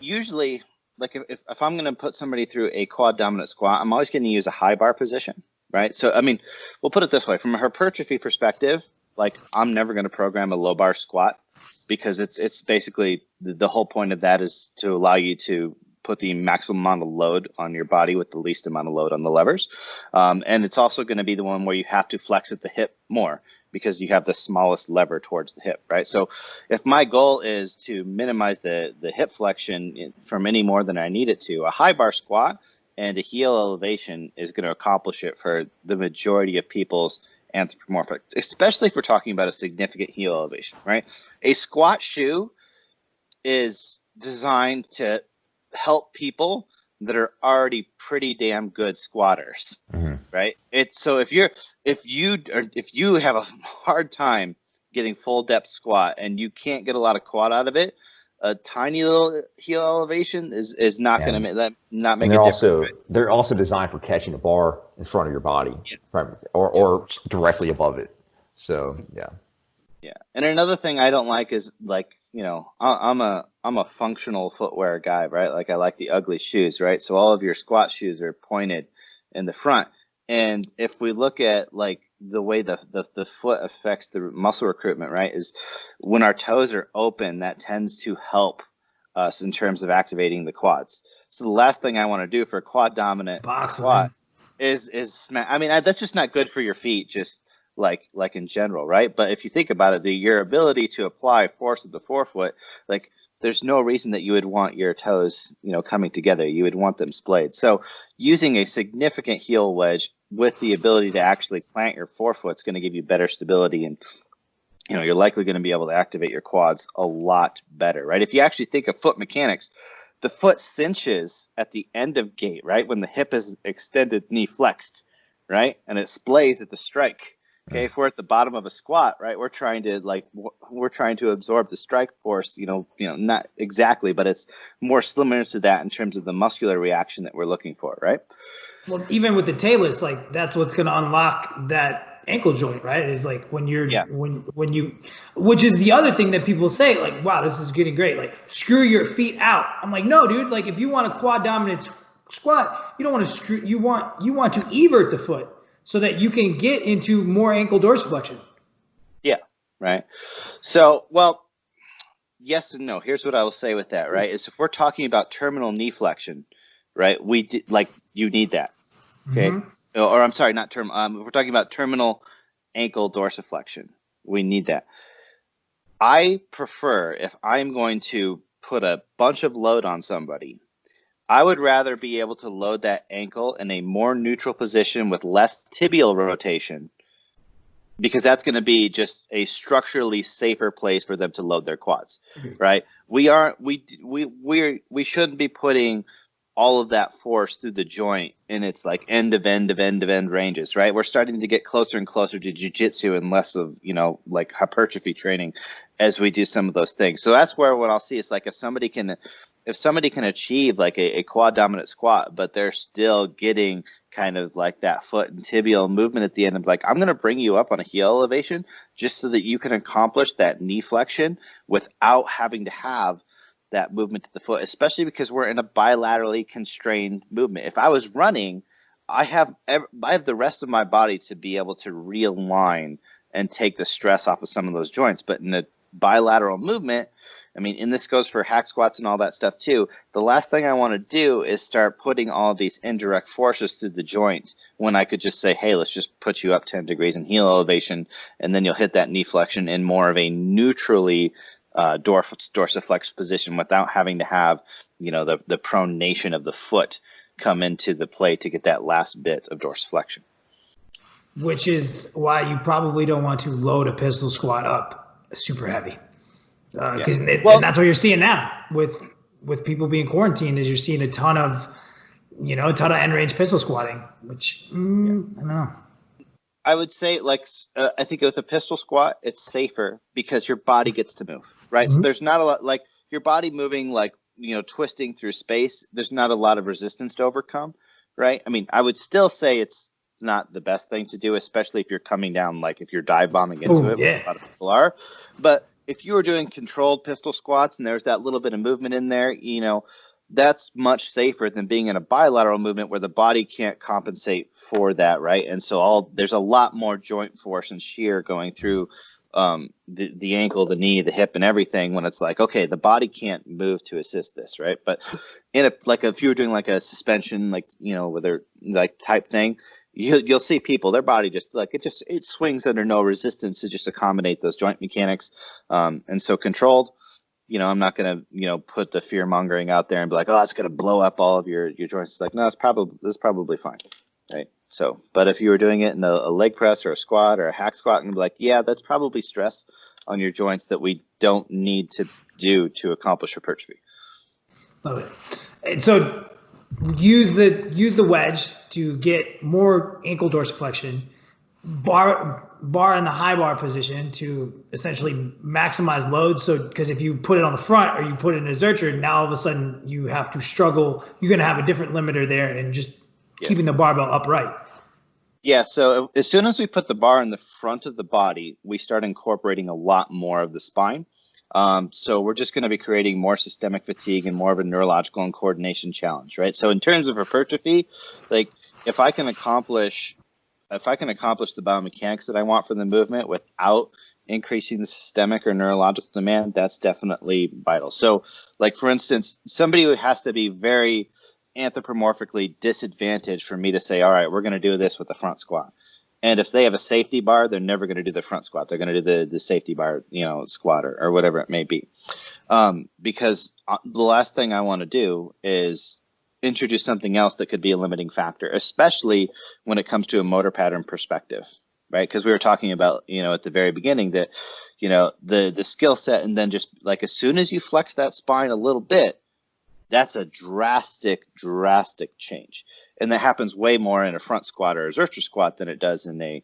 usually, like if I'm going to put somebody through a quad dominant squat, I'm always going to use a high bar position, right? So, I mean, we'll put it this way. From a hypertrophy perspective, like I'm never going to program a low bar squat, because it's basically the whole point of that is to allow you to put the maximum amount of load on your body with the least amount of load on the levers. And it's also going to be the one where you have to flex at the hip more, because you have the smallest lever towards the hip, right? So if my goal is to minimize the hip flexion from any more than I need it to, a high bar squat and a heel elevation is going to accomplish it for the majority of people's anthropomorphic, especially if we're talking about a significant heel elevation, right? A squat shoe is designed to help people that are already pretty damn good squatters, right? It's so if you have a hard time getting full depth squat and you can't get a lot of quad out of it, a tiny little heel elevation is not going to make a difference. Right? They're also designed for catching the bar in front of your body, or directly above it. So yeah. And another thing I don't like is like, I'm a functional footwear guy, right? Like I like the ugly shoes, right? So all of your squat shoes are pointed in the front. And if we look at like the way the foot affects the muscle recruitment, right, is when our toes are open, that tends to help us in terms of activating the quads. So the last thing I want to do for a quad dominant squat is smash. I mean, that's just not good for your feet, just like in general, right? But if you think about it, your ability to apply force with the forefoot, like there's no reason that you would want your toes, coming together. You would want them splayed. So using a significant heel wedge with the ability to actually plant your forefoot is going to give you better stability, and you're likely going to be able to activate your quads a lot better, right? If you actually think of foot mechanics, the foot cinches at the end of gait, right? When the hip is extended, knee flexed, right? And it splays at the strike. Okay, if we're at the bottom of a squat, right, we're trying to absorb the strike force, not exactly, but it's more similar to that in terms of the muscular reaction that we're looking for, right? Well, even with the talus, like that's what's going to unlock that ankle joint, right? Is like when you're when you, which is the other thing that people say, like, wow, this is getting great. Like, screw your feet out. I'm like, no, dude. Like, if you want a quad dominant squat, you don't want to screw. You want to evert the foot, so that you can get into more ankle dorsiflexion. Yeah, right. So, well, yes and no. Here's what I will say with that, right? Is if we're talking about terminal knee flexion, right? You need that, okay? Or I'm sorry, not term. If we're talking about terminal ankle dorsiflexion, we need that. I prefer, if I'm going to put a bunch of load on somebody, I would rather be able to load that ankle in a more neutral position with less tibial rotation, because that's going to be just a structurally safer place for them to load their quads, right? We shouldn't be putting all of that force through the joint in its like end of end ranges, right? We're starting to get closer and closer to jiu-jitsu and less of, like hypertrophy training as we do some of those things. So that's where what I'll see is like if somebody can achieve like a quad dominant squat, but they're still getting kind of like that foot and tibial movement at the end of like, I'm going to bring you up on a heel elevation just so that you can accomplish that knee flexion without having to have that movement to the foot, especially because we're in a bilaterally constrained movement. If I was running, I have the rest of my body to be able to realign and take the stress off of some of those joints. But in a bilateral movement, I mean, and this goes for hack squats and all that stuff too, the last thing I want to do is start putting all of these indirect forces through the joint when I could just say, hey, let's just put you up 10 degrees in heel elevation, and then you'll hit that knee flexion in more of a neutrally dorsiflex position without having to have, the pronation of the foot come into the play to get that last bit of dorsiflexion. Which is why you probably don't want to load a pistol squat up super heavy. Because and that's what you're seeing now with people being quarantined, is you're seeing a ton of end range pistol squatting, which I don't know. I would say I think with a pistol squat, it's safer because your body gets to move, right? So there's not a lot, like your body moving, twisting through space. There's not a lot of resistance to overcome, right? I mean, I would still say it's not the best thing to do, especially if you're coming down, like if you're dive bombing into it, which a lot of people are. But if you were doing controlled pistol squats and there's that little bit of movement in there, that's much safer than being in a bilateral movement where the body can't compensate for that, right? And so there's a lot more joint force and shear going through the ankle, the knee, the hip, and everything when it's like, okay, the body can't move to assist this, right? But if you were doing like a suspension, whether like type thing, you'll see people, their body just it swings under no resistance to just accommodate those joint mechanics. And so controlled, I'm not going to, put the fear mongering out there and be like, oh, it's going to blow up all of your joints. It's like, no, it's probably fine. Right. So, but if you were doing it in a leg press or a squat or a hack squat, and be like, yeah, that's probably stress on your joints that we don't need to do to accomplish hypertrophy. Love it. And so use the wedge to get more ankle dorsiflexion, bar in the high bar position to essentially maximize load. So because if you put it on the front or you put it in a zercher, now all of a sudden you have to struggle. You're going to have a different limiter there and just keeping the barbell upright. Yeah, so as soon as we put the bar in the front of the body, we start incorporating a lot more of the spine. So we're just going to be creating more systemic fatigue and more of a neurological and coordination challenge, right? So in terms of hypertrophy, like if I can accomplish the biomechanics that I want for the movement without increasing the systemic or neurological demand, that's definitely vital. So like, for instance, somebody who has to be very anthropomorphically disadvantaged for me to say, all right, we're going to do this with the front squat. And if they have a safety bar, they're never going to do the front squat. They're going to do the safety bar, squat or whatever it may be. Because the last thing I want to do is introduce something else that could be a limiting factor, especially when it comes to a motor pattern perspective, right? Because we were talking about, at the very beginning that, the skill set, and then just like as soon as you flex that spine a little bit, that's a drastic change. And that happens way more in a front squat or a zercher squat than it does in a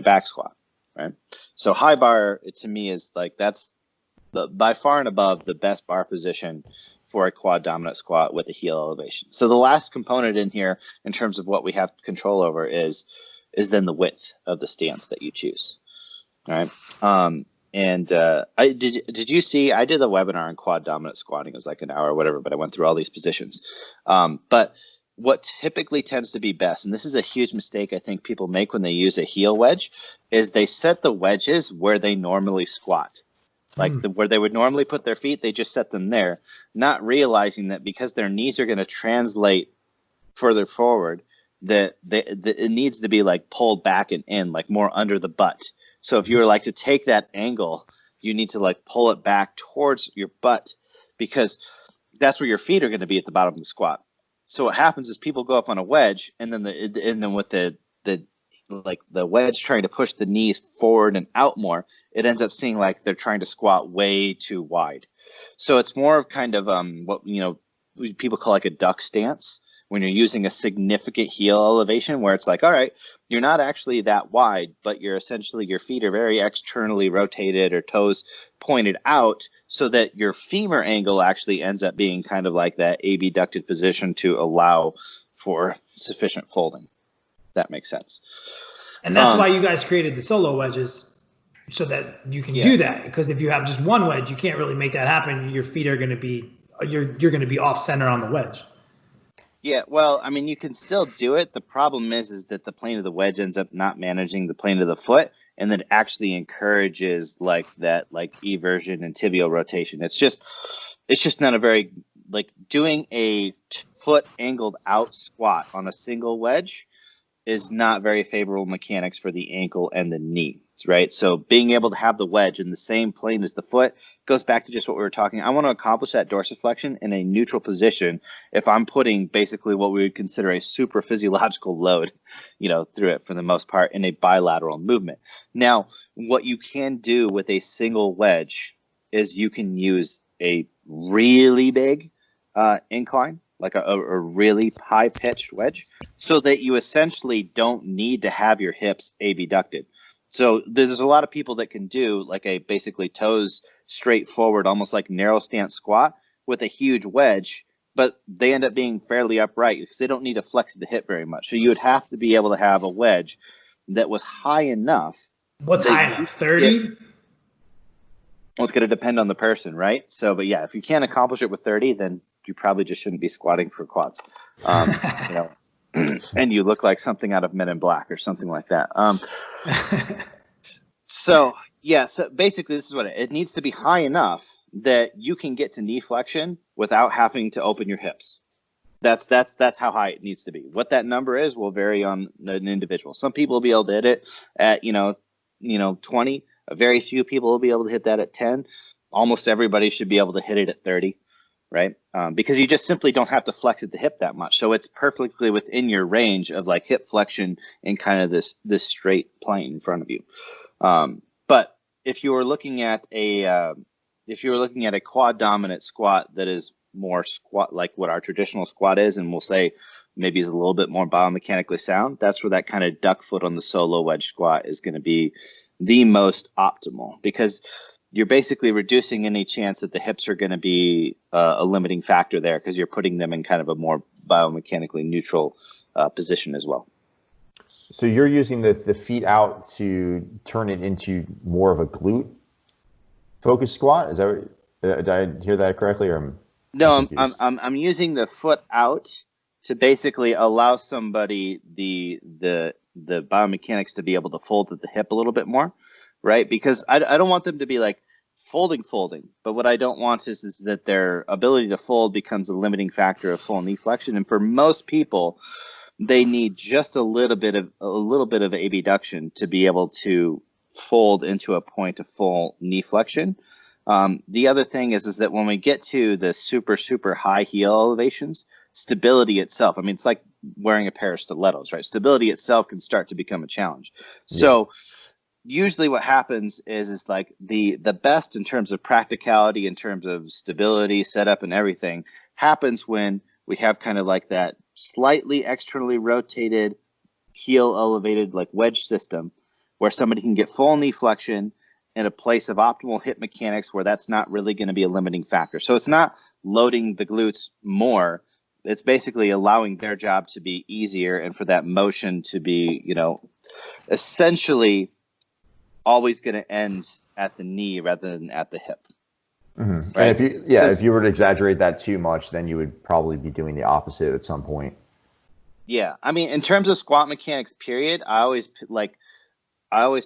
back squat, right? So high bar, to me, is like that's by far and above the best bar position for a quad dominant squat with a heel elevation. So the last component in here in terms of what we have control over is then the width of the stance that you choose, all right? Did you see, I did a webinar on quad dominant squatting. It was like an hour or whatever, but I went through all these positions. But what typically tends to be best, and this is a huge mistake I think people make when they use a heel wedge, is they set the wedges where they normally squat. Like where they would normally put their feet, they just set them there, not realizing that because their knees are going to translate further forward, that it needs to be like pulled back and in, like more under the butt. So if you were like to take that angle, you need to like pull it back towards your butt because that's where your feet are going to be at the bottom of the squat. So what happens is people go up on a wedge, and then with the wedge trying to push the knees forward and out more, it ends up seeming like they're trying to squat way too wide. So it's more of kind of what people call like a duck stance, when you're using a significant heel elevation where it's like, all right, you're not actually that wide, but you're essentially, your feet are very externally rotated or toes pointed out so that your femur angle actually ends up being kind of like that abducted position to allow for sufficient folding. That makes sense. And that's why you guys created the solo wedges, so that you can do that. Because if you have just one wedge, you can't really make that happen. Your feet are going to be, you're going to be off center on the wedge. Yeah, well, I mean, you can still do it. The problem is that the plane of the wedge ends up not managing the plane of the foot, and that actually encourages like that, like eversion and tibial rotation. It's just not a very, like, doing a foot angled out squat on a single wedge is not very favorable mechanics for the ankle and the knee, right? So being able to have the wedge in the same plane as the foot goes back to just what we were talking. I want to accomplish that dorsiflexion in a neutral position if I'm putting basically what we would consider a super physiological load, through it for the most part in a bilateral movement. Now, what you can do with a single wedge is you can use a really big incline, like a really high-pitched wedge, so that you essentially don't need to have your hips abducted. So there's a lot of people that can do like a basically toes straight forward, almost like narrow stance squat with a huge wedge, but they end up being fairly upright because they don't need to flex the hip very much. So you would have to be able to have a wedge that was high enough. What's high enough? 30? Well, it's going to depend on the person, right? So, but yeah, if you can't accomplish it with 30, then you probably just shouldn't be squatting for quads, and you look like something out of Men in Black or something like that. So basically this is what it needs to be high enough that you can get to knee flexion without having to open your hips. That's how high it needs to be. What that number is will vary on an individual. Some people will be able to hit it at, 20. Very few people will be able to hit that at 10. Almost everybody should be able to hit it at 30. Right? Because you just simply don't have to flex at the hip that much. So it's perfectly within your range of like hip flexion in kind of this straight plane in front of you. But if you were looking at a quad dominant squat that is more squat, like what our traditional squat is, and we'll say maybe is a little bit more biomechanically sound, that's where that kind of duck foot on the solo wedge squat is going to be the most optimal, because you're basically reducing any chance that the hips are going to be a limiting factor there, because you're putting them in kind of a more biomechanically neutral position as well. So you're using the feet out to turn it into more of a glute focused squat? Is that, did I hear that correctly? Or no, I'm using the foot out to basically allow somebody the biomechanics to be able to fold at the hip a little bit more, right? Because I don't want them to be like folding, but what I don't want is that their ability to fold becomes a limiting factor of full knee flexion. And for most people, they need just a little bit of abduction to be able to fold into a point of full knee flexion. The other thing is that when we get to the super high heel elevations, stability itself, I mean, it's like wearing a pair of stilettos, right? Stability itself can start to become a challenge. Yeah. So usually what happens is like the best in terms of practicality, in terms of stability, setup, and everything happens when we have kind of like that slightly externally rotated, heel elevated, like wedge system, where somebody can get full knee flexion in a place of optimal hip mechanics where that's not really going to be a limiting factor. So it's not loading the glutes more. It's basically allowing their job to be easier and for that motion to be, you know, essentially always going to end at the knee rather than at the hip. Mm-hmm. Right? And if you were to exaggerate that too much, then you would probably be doing the opposite at some point. Yeah. I mean, in terms of squat mechanics, period, I always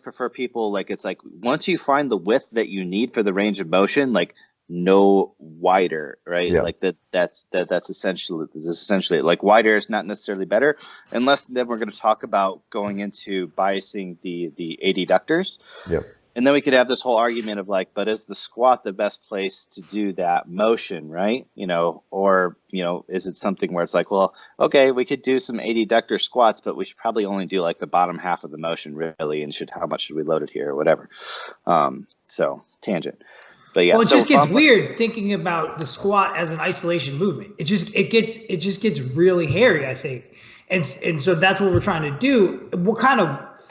prefer people, like, it's like once you find the width that you need for the range of motion, like no wider, right? Yeah. Like that's essentially it. Like wider is not necessarily better, unless then we're going to talk about going into biasing the adductors. Yep. And then we could have this whole argument of like, but is the squat the best place to do that motion, right? You know, or, you know, is it something where it's like, well, okay, we could do some adductor squats, but we should probably only do like the bottom half of the motion really, and how much should we load it here or whatever. So tangent. But yeah. Well, it just gets weird thinking about the squat as an isolation movement. It just gets really hairy, I think. And so that's what we're trying to do.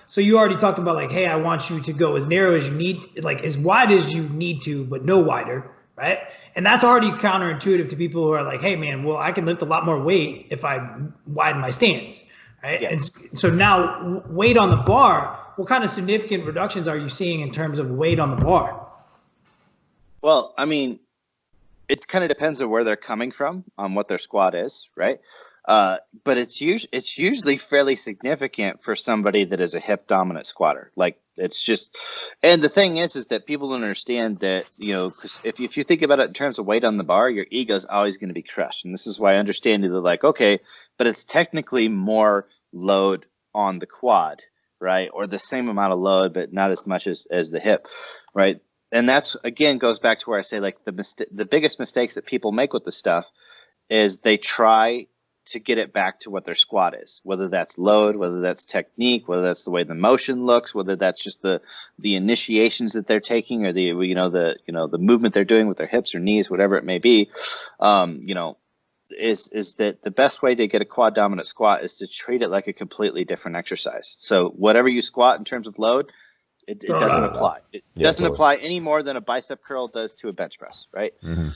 So you already talked about like, hey, I want you to go as narrow as you need, like as wide as you need to, but no wider, right? And that's already counterintuitive to people who are like, hey, man, well, I can lift a lot more weight if I widen my stance, right? Yeah. And so now weight on the bar, what kind of significant reductions are you seeing in terms of weight on the bar? Well, I mean, it kind of depends on where they're coming from, on what their squat is, right? But it's usually fairly significant for somebody that is a hip dominant squatter. Like it's just, and the thing is that people don't understand that, you know, because if you think about it in terms of weight on the bar, your ego is always going to be crushed. And this is why I understand that, like, okay, but it's technically more load on the quad, right? Or the same amount of load, but not as much as the hip, right? And that's, again, goes back to where I say, like, the biggest mistakes that people make with this stuff is they try to get it back to what their squat is, whether that's load, whether that's technique, whether that's the way the motion looks, whether that's just the initiations that they're taking, or the movement they're doing with their hips or knees, whatever it may be. Is that the best way to get a quad dominant squat is to treat it like a completely different exercise. So whatever you squat in terms of load, it doesn't apply. It doesn't apply any more than a bicep curl does to a bench press, right? Mm-hmm.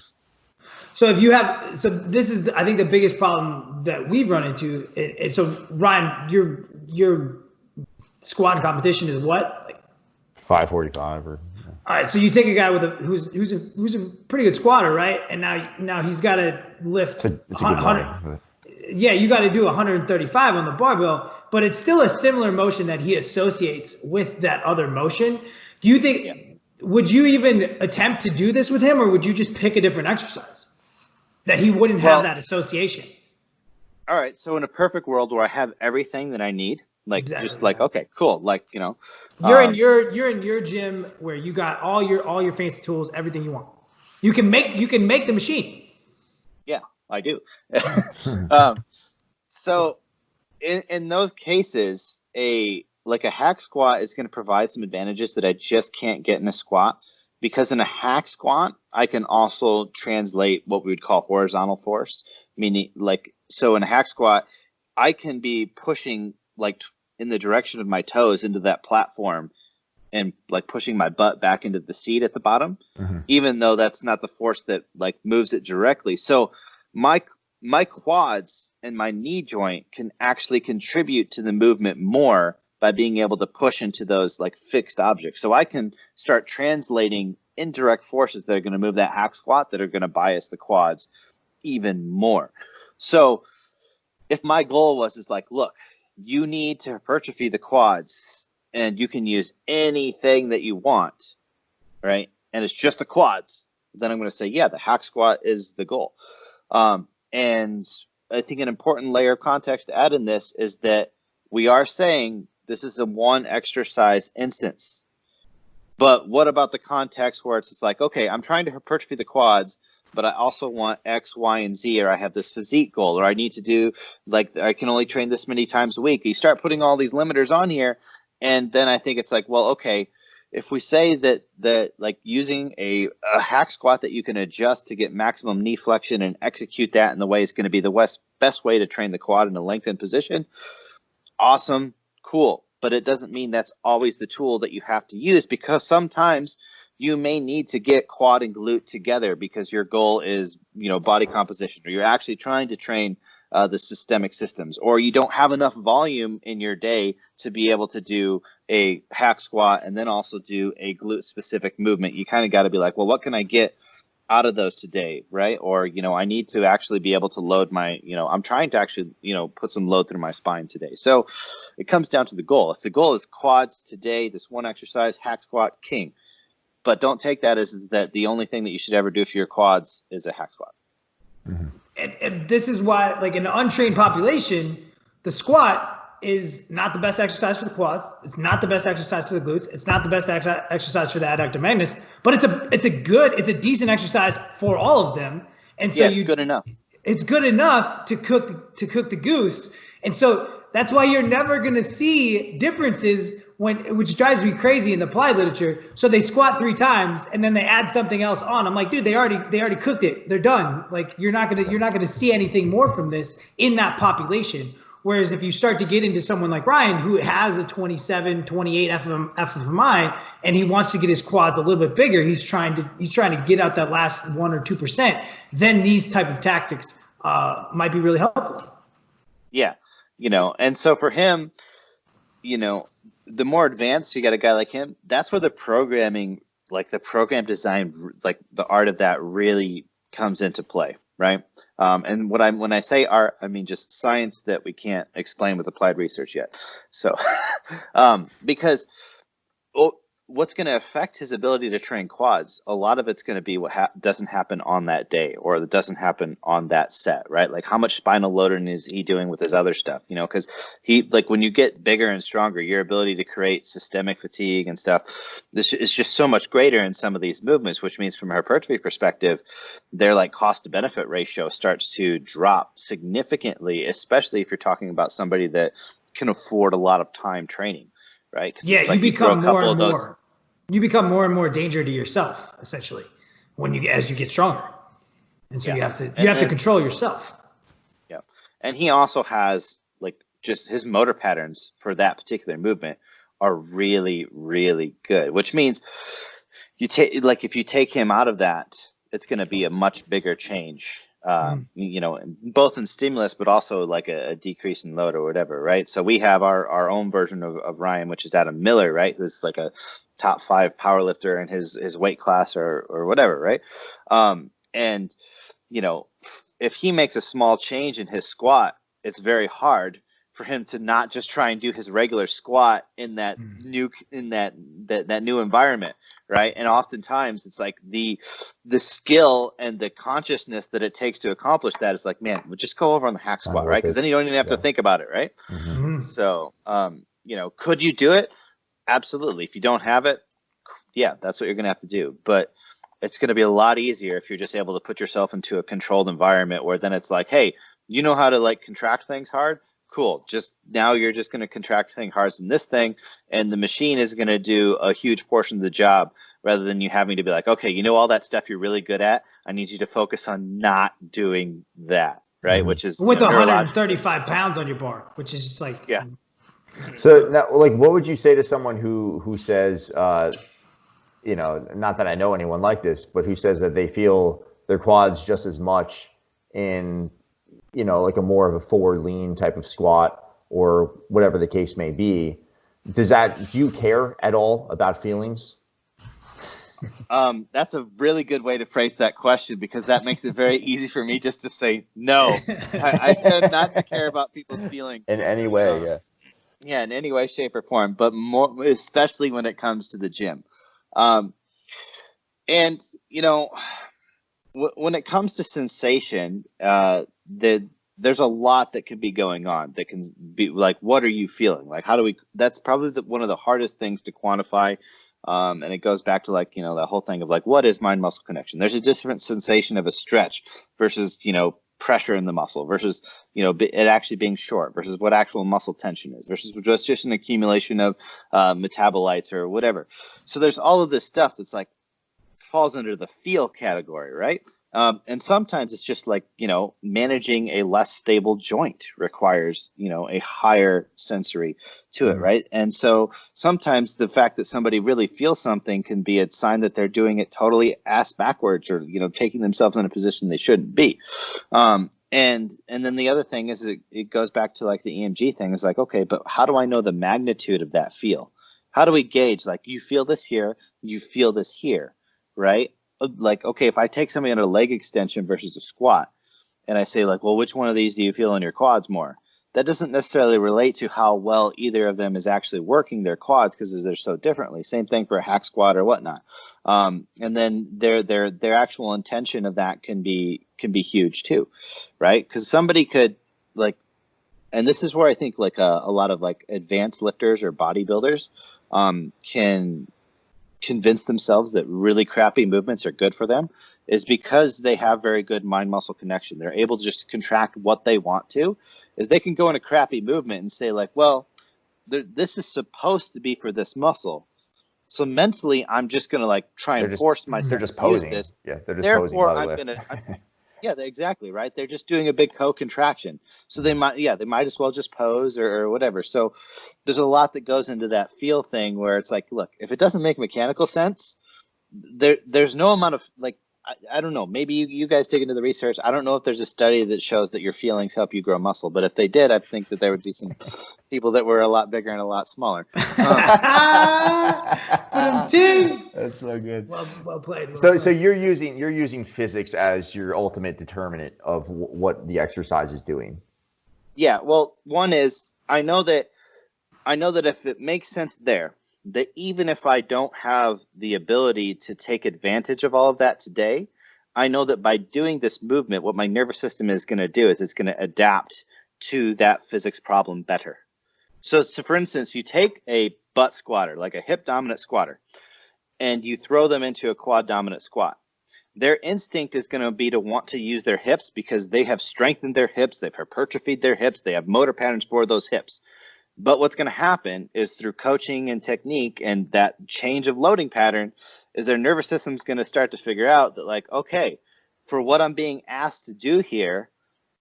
So this is, I think, the biggest problem that we've run into. And so Ryan, your squat competition is what? Like 545 or. Yeah. All right, so you take a guy with who's a pretty good squatter, right? And now he's got to lift. It's a good 100. Yeah, you got to do 135 on the barbell, but it's still a similar motion that he associates with that other motion. Do you think? Yeah. Would you even attempt to do this with him, or would you just pick a different exercise that he wouldn't have that association? All right. So in a perfect world where I have everything that I need, like exactly. Just like, okay, cool. Like, you know, you're in your gym where you got all your fancy tools, everything you want. You can make the machine. Yeah, I do. So in those cases, a hack squat is going to provide some advantages that I just can't get in a squat. because in a hack squat, I can also translate what we would call horizontal force, meaning like, so in a hack squat, I can be pushing like in the direction of my toes into that platform and like pushing my butt back into the seat at the bottom, even though that's not the force that like moves it directly. So my quads and my knee joint can actually contribute to the movement more by being able to push into those like fixed objects. So I can start translating indirect forces that are going to move that hack squat that are going to bias the quads even more. So if my goal is like, look, you need to hypertrophy the quads and you can use anything that you want, right? And it's just the quads, then I'm going to say, yeah, the hack squat is the goal. And I think an important layer of context to add in this is that we are saying this is a one exercise instance. But what about the context where it's like, okay, I'm trying to hypertrophy the quads, but I also want X, Y, and Z, or I have this physique goal, or I need to do, like, I can only train this many times a week. You start putting all these limiters on here, and then I think it's like, well, okay, if we say that like using a hack squat that you can adjust to get maximum knee flexion and execute that in the way is going to be the best way to train the quad in a lengthened position, awesome, cool. But it doesn't mean that's always the tool that you have to use, because sometimes you may need to get quad and glute together because your goal is, body composition, or you're actually trying to train the systemic systems, or you don't have enough volume in your day to be able to do a hack squat and then also do a glute specific movement. You kind of got to be like, well, what can I get out of those today, right? Or, I need to actually be able to load my, I'm trying to actually, put some load through my spine today. So it comes down to the goal. If the goal is quads today, this one exercise, hack squat, king. But don't take that as that the only thing that you should ever do for your quads is a hack squat. And this is why, like in an untrained population, the squat is not the best exercise for the quads. It's not the best exercise for the glutes. It's not the best exercise for the adductor magnus. But it's a decent exercise for all of them. And so it's good enough. It's good enough to cook the goose. And so that's why you're never going to see differences which drives me crazy in the applied literature. So they squat 3 times and then they add something else on. I'm like, dude, they already cooked it. They're done. Like you're not gonna see anything more from this in that population. Whereas if you start to get into someone like Ryan, who has a 27, 28 FMI, and he wants to get his quads a little bit bigger, he's trying to get out that last 1 or 2%. Then these type of tactics might be really helpful. Yeah, and so for him, the more advanced you got a guy like him, that's where the programming, like the program design, like the art of that really comes into play, right? And when I say art, I mean just science that we can't explain with applied research yet. So, because what's going to affect his ability to train quads, a lot of it's going to be what doesn't happen on that day, or that doesn't happen on that set, right? Like how much spinal loading is he doing with his other stuff, because when you get bigger and stronger, your ability to create systemic fatigue and stuff, this is just so much greater in some of these movements, which means from a hypertrophy perspective, their like cost to benefit ratio starts to drop significantly, especially if you're talking about somebody that can afford a lot of time training. Right? Yeah, like you become more and more. You become more and more danger to yourself, essentially, as you get stronger, and so you have to control yourself. Yeah, and he also has like just his motor patterns for that particular movement are really, really good. Which means if you take him out of that, it's going to be a much bigger change. Both in stimulus, but also like a decrease in load or whatever, right? So we have our own version of Ryan, which is Adam Miller, right? Who's like a top 5 power lifter in his weight class or whatever, right? And if he makes a small change in his squat, it's very hard for him to not just try and do his regular squat in that new environment, right? And oftentimes it's like the skill and the consciousness that it takes to accomplish that is like, man, we'll just go over on the hack squat, right? Because then you don't even have to think about it, right? So, could you do it? Absolutely. If you don't have it, yeah, that's what you're going to have to do. But it's going to be a lot easier if you're just able to put yourself into a controlled environment where then it's like, hey, you know how to like contract things hard? Cool. Just now you're just going to contract things hard in this thing, and the machine is going to do a huge portion of the job rather than you having to be like, okay, you know, all that stuff you're really good at, I need you to focus on not doing that, right? Which is with 135 pounds on your bar, which is just like, yeah. So now, like, what would you say to someone who says, you know, not that I know anyone like this, but who says that they feel their quads just as much in, you know, like a more of a forward lean type of squat or whatever the case may be? Do you care at all about feelings? That's a really good way to phrase that question, because that makes it very easy for me just to say no. I tend not to care about people's feelings In any way, yeah, in any way, shape, or form, but more especially when it comes to the gym. And you know, when it comes to sensation, there's a lot that could be going on that can be like, what are you feeling? Like, how do we? That's probably one of the hardest things to quantify. And it goes back to, like, you know, that whole thing of like, what is mind muscle connection? There's a different sensation of a stretch versus, you know, pressure in the muscle versus, you know, it actually being short versus what actual muscle tension is versus just an accumulation of metabolites or whatever. So there's all of this stuff that's like falls under the feel category, right? And sometimes it's just like, you know, managing a less stable joint requires, you know, a higher sensory to it, right? And so sometimes the fact that somebody really feels something can be a sign that they're doing it totally ass backwards, or, you know, taking themselves in a position they shouldn't be. And then the other thing is it goes back to like the EMG thing. Is like, okay, but how do I know the magnitude of that feel? How do we gauge, like, you feel this here, you feel this here, right? Like, okay, if I take somebody on a leg extension versus a squat, and I say like, well, which one of these do you feel in your quads more? That doesn't necessarily relate to how well either of them is actually working their quads, because they're so differently. Same thing for a hack squat or whatnot. And then their actual intention of that can be huge too, right? Because somebody could, like, and this is where I think like a lot of like advanced lifters or bodybuilders can convince themselves that really crappy movements are good for them, is because they have very good mind muscle connection. They're able to just contract what they want to, is they can go in a crappy movement and say like, well, this is supposed to be for this muscle. So mentally, I'm just going to like try and force myself. They're just posing. This. Yeah, they're just Therefore, posing. I'm going to. Yeah, exactly, right? They're just doing a big co-contraction. So they might as well just pose or whatever. So there's a lot that goes into that feel thing, where it's like, look, if it doesn't make mechanical sense, there's no amount of, like, I don't know, maybe you guys dig into the research. I don't know if there's a study that shows that your feelings help you grow muscle, but if they did, I think that there would be some people that were a lot bigger and a lot smaller. That's so good. Well played. So you're using physics as your ultimate determinant of what the exercise is doing. Yeah. Well, one is I know that if it makes sense there, that even if I don't have the ability to take advantage of all of that today, I know that by doing this movement, what my nervous system is going to do is it's going to adapt to that physics problem better. So for instance, you take a butt squatter, like a hip dominant squatter, and you throw them into a quad dominant squat. Their instinct is going to be to want to use their hips because they have strengthened their hips, they've hypertrophied their hips, they have motor patterns for those hips. But what's going to happen is through coaching and technique and that change of loading pattern is their nervous system's going to start to figure out that, like, okay, for what I'm being asked to do here,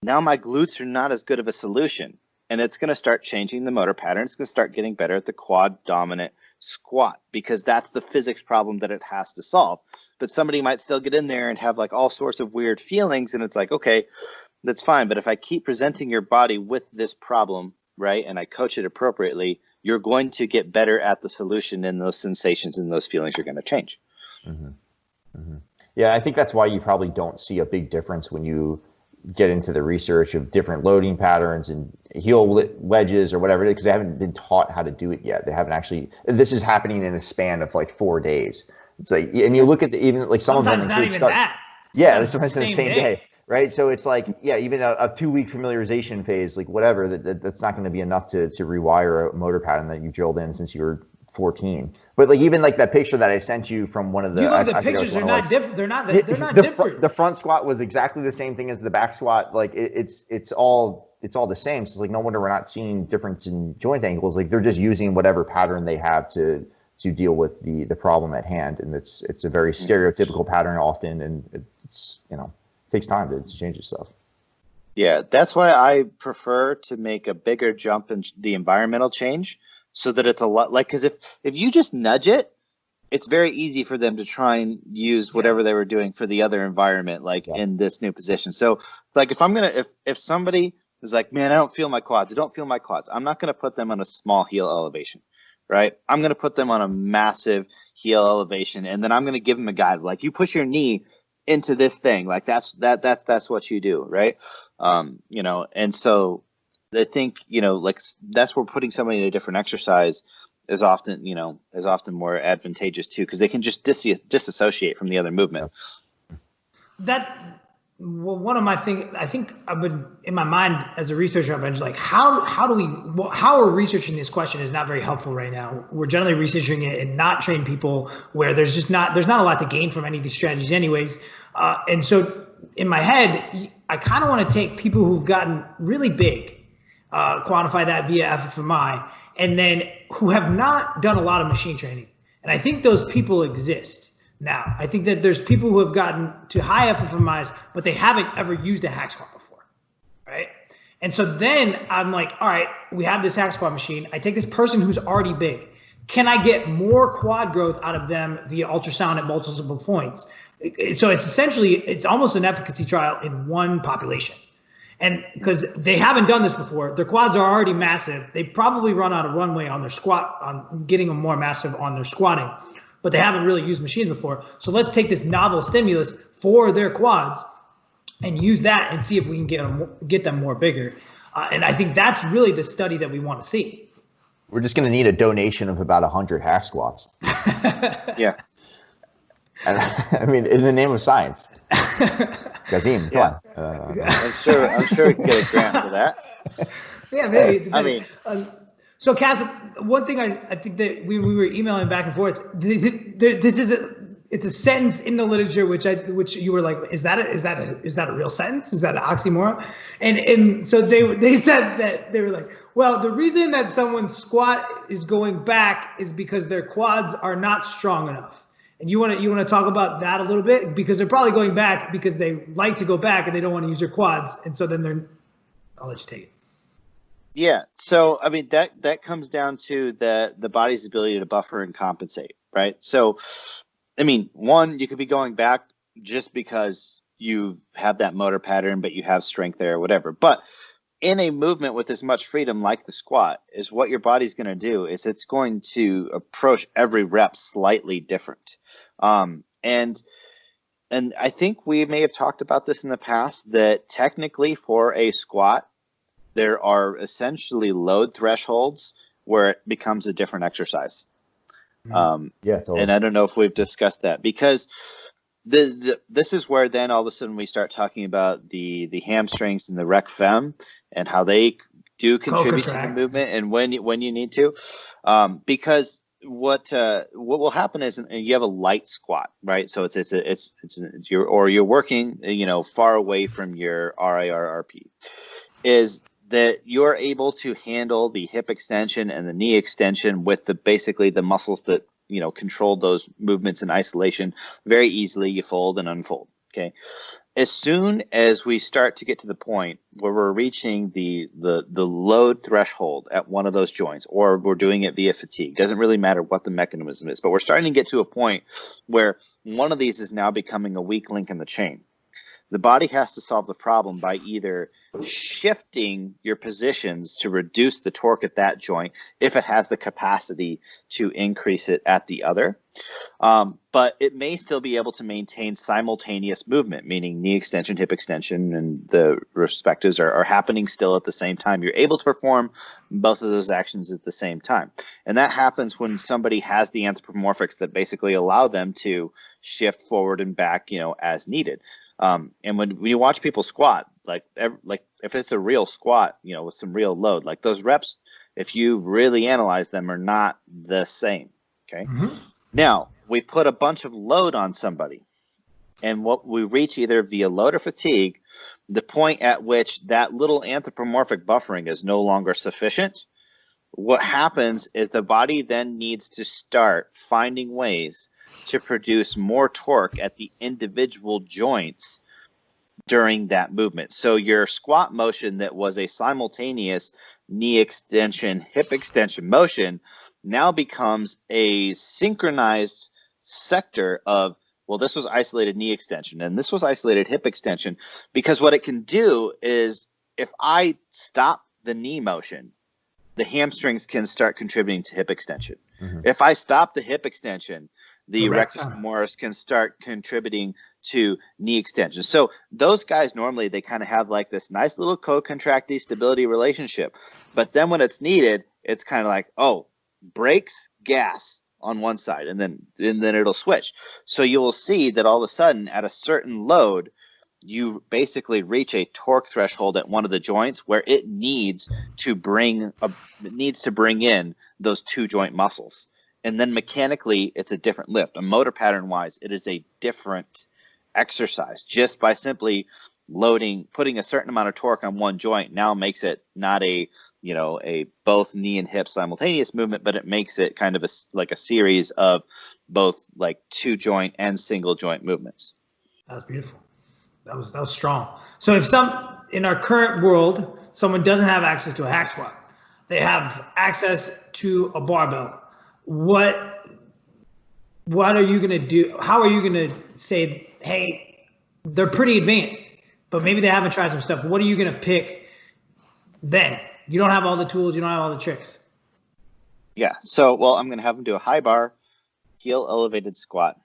now my glutes are not as good of a solution. And it's going to start changing the motor pattern. It's going to start getting better at the quad dominant squat, because that's the physics problem that it has to solve. But somebody might still get in there and have like all sorts of weird feelings. And it's like, okay, that's fine. But if I keep presenting your body with this problem, right, and I coach it appropriately, you're going to get better at the solution, and those sensations and those feelings are going to change. Mm-hmm. Mm-hmm. Yeah, I think that's why you probably don't see a big difference when you get into the research of different loading patterns and heel wedges or whatever it is, because they haven't been taught how to do it yet. They haven't actually. This is happening in a span of like 4 days. It's like, and you look at even like some sometimes of them not even that. Yeah, sometimes in the same day. Right. So it's like, yeah, even a 2-week familiarization phase, like whatever, that's not going to be enough to rewire a motor pattern that you drilled in since you were 14. But like even like that picture that I sent you from one of the, the pictures are not different. They're not different. The front squat was exactly the same thing as the back squat. Like it's all the same. So it's like no wonder we're not seeing difference in joint angles. Like they're just using whatever pattern they have to to deal with the problem at hand. And it's a very stereotypical pattern often, and it's, you know, it takes time to change this stuff. Yeah, that's why I prefer to make a bigger jump in the environmental change, so that it's a lot like, because if you just nudge it, it's very easy for them to try and use whatever they were doing for the other environment, like in this new position. So like if somebody is like, man, I don't feel my quads, I'm not gonna put them on a small heel elevation, right? I'm gonna put them on a massive heel elevation, and then I'm gonna give them a guide, like, you push your knee into this thing, like that's what you do, right? You know, and so I think, you know, like, that's where putting somebody in a different exercise is often more advantageous too, because they can just disassociate from the other movement. One of my things, I think I've been in my mind as a researcher, I've been like, how are researching this question is not very helpful right now. We're generally researching it and not train people where there's not a lot to gain from any of these strategies anyways. And so in my head, I kind of want to take people who've gotten really big, quantify that via FFMI, and then who have not done a lot of machine training. And I think those people exist now. I think that there's people who have gotten to high FFMIs, but they haven't ever used a hack squat before, right? And so then I'm like, all right, we have this hack squat machine. I take this person who's already big. Can I get more quad growth out of them via ultrasound at multiple points? So it's essentially, it's almost an efficacy trial in one population. And because they haven't done this before, their quads are already massive. They probably run out of runway on their squat, on getting them more massive on their squatting, but they haven't really used machines before. So let's take this novel stimulus for their quads and use that and see if we can get them more bigger. And I think that's really the study that we want to see. We're just going to need a donation of about 100 hack squats. Yeah. And, I mean, in the name of science. Kassem, come on. I'm sure we can get a grant for that. Yeah, maybe. I mean, so Kassem, one thing I think that we were emailing back and forth. It's a sentence in the literature which you were like, is that a real sentence? Is that an oxymoron? And so they said that they were like, well, the reason that someone's squat is going back is because their quads are not strong enough. And you want to talk about that a little bit, because they're probably going back because they like to go back and they don't want to use their quads, and so then I'll let you take it. Yeah. So I mean that comes down to the body's ability to buffer and compensate, right? So I mean, one, you could be going back just because you have that motor pattern, but you have strength there or whatever. But in a movement with as much freedom like the squat, is what your body's going to do is it's going to approach every rep slightly different. And I think we may have talked about this in the past, that technically for a squat, there are essentially load thresholds where it becomes a different exercise. Totally. And I don't know if we've discussed that, because this is where then all of a sudden we start talking about the hamstrings and the rec fem and how they do contribute to the movement and when you need to, because what will happen is you have a light squat, right? So you're working, you know, far away from your RIR-RP, is that you're able to handle the hip extension and the knee extension with basically the muscles that, you know, control those movements in isolation very easily. You fold and unfold. Okay. As soon as we start to get to the point where we're reaching the load threshold at one of those joints, or we're doing it via fatigue, doesn't really matter what the mechanism is, but we're starting to get to a point where one of these is now becoming a weak link in the chain. The body has to solve the problem by either shifting your positions to reduce the torque at that joint if it has the capacity to increase it at the other. But it may still be able to maintain simultaneous movement, meaning knee extension, hip extension, and the respectives are happening still at the same time. You're able to perform both of those actions at the same time. And that happens when somebody has the anthropomorphics that basically allow them to shift forward and back, you know, as needed. And when you watch people squat, like if it's a real squat, you know, with some real load, like those reps, if you really analyze them, are not the same. Okay. Mm-hmm. Now we put a bunch of load on somebody, and what we reach either via load or fatigue, the point at which that little anthropomorphic buffering is no longer sufficient, what happens is the body then needs to start finding ways to produce more torque at the individual joints during that movement. So your squat motion that was a simultaneous knee extension, hip extension motion now becomes a synchronized sector of, well, this was isolated knee extension and this was isolated hip extension, because what it can do is if I stop the knee motion, the hamstrings can start contributing to hip extension. Mm-hmm. If I stop the hip extension, the rectus femoris can start contributing to knee extension. So those guys normally, they kind of have like this nice little co-contractile stability relationship. But then when it's needed, it's kind of like, oh, brakes, gas on one side, and then it'll switch. So you will see that all of a sudden at a certain load, you basically reach a torque threshold at one of the joints where it needs to bring in those two joint muscles. And then mechanically, it's a different lift. A motor pattern wise, it is a different exercise. Just by simply putting a certain amount of torque on one joint now makes it not a both knee and hip simultaneous movement, but it makes it kind of like a series of both like two joint and single joint movements. That's beautiful. That was strong. So if in our current world, someone doesn't have access to a hack squat, they have access to a barbell. What are you going to do? How are you going to say, hey, they're pretty advanced, but maybe they haven't tried some stuff. What are you going to pick then? You don't have all the tools. You don't have all the tricks. Yeah. So, well, I'm going to have them do a high bar, heel elevated squat,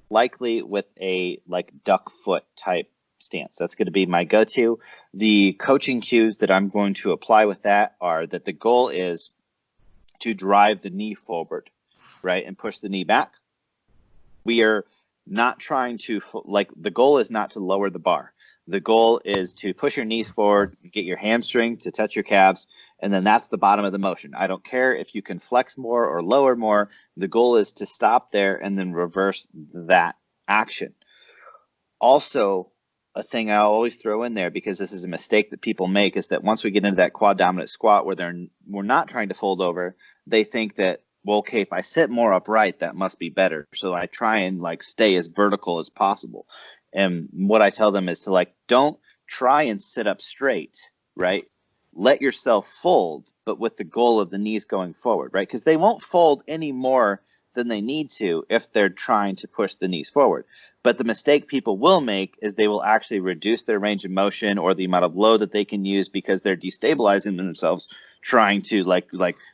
likely with a like duck foot type stance. That's going to be my go-to. The coaching cues that I'm going to apply with that are that the goal is to drive the knee forward, right, and push the knee back. We are not trying to, the goal is not to lower the bar. The goal is to push your knees forward, get your hamstring to touch your calves, and then that's the bottom of the motion. I don't care if you can flex more or lower more. The goal is to stop there and then reverse that action. Also, a thing I always throw in there, because this is a mistake that people make, is that once we get into that quad dominant squat where we're not trying to fold over, they think that, well, okay, if I sit more upright, that must be better. So I try and stay as vertical as possible. And what I tell them is to don't try and sit up straight, right? Let yourself fold, but with the goal of the knees going forward, right? Because they won't fold any more than they need to if they're trying to push the knees forward. But the mistake people will make is they will actually reduce their range of motion or the amount of load that they can use because they're destabilizing themselves trying to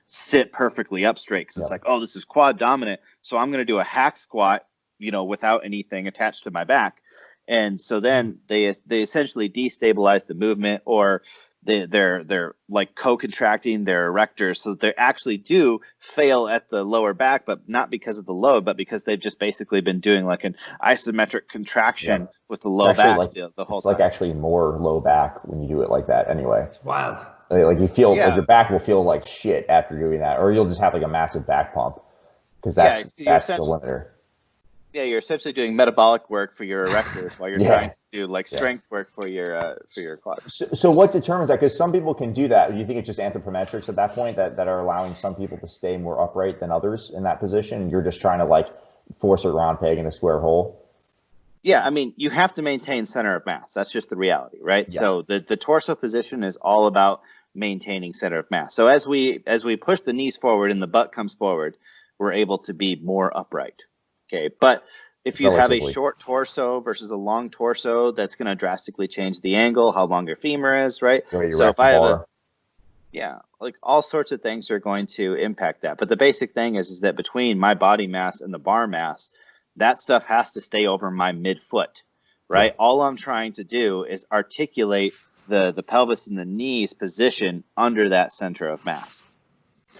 sit perfectly up straight. Because it's like, oh, this is quad dominant, so I'm going to do a hack squat, without anything attached to my back. And so then they essentially destabilize the movement, or they're co-contracting their erectors, so they actually do fail at the lower back, but not because of the load, but because they've just basically been doing an isometric contraction with the low back the whole time. It's actually more low back when you do it like that anyway. It's wild. You feel your back will feel like shit after doing that, or you'll just have a massive back pump, because that's the limiter. Yeah, you're essentially doing metabolic work for your erectors while you're trying to do strength work for your quads. So what determines that? Because some people can do that. Do you think it's just anthropometrics at that point that are allowing some people to stay more upright than others in that position? You're just trying to force a round peg in a square hole? Yeah, I mean, you have to maintain center of mass. That's just the reality, right? Yeah. So the torso position is all about maintaining center of mass. So as we push the knees forward and the butt comes forward, we're able to be more upright. Okay, but if you have a short torso versus a long torso, that's going to drastically change the angle, how long your femur is, right? So if I have all sorts of things are going to impact that. But the basic thing is that between my body mass and the bar mass, that stuff has to stay over my midfoot, right? Yeah. All I'm trying to do is articulate the pelvis and the knees position under that center of mass.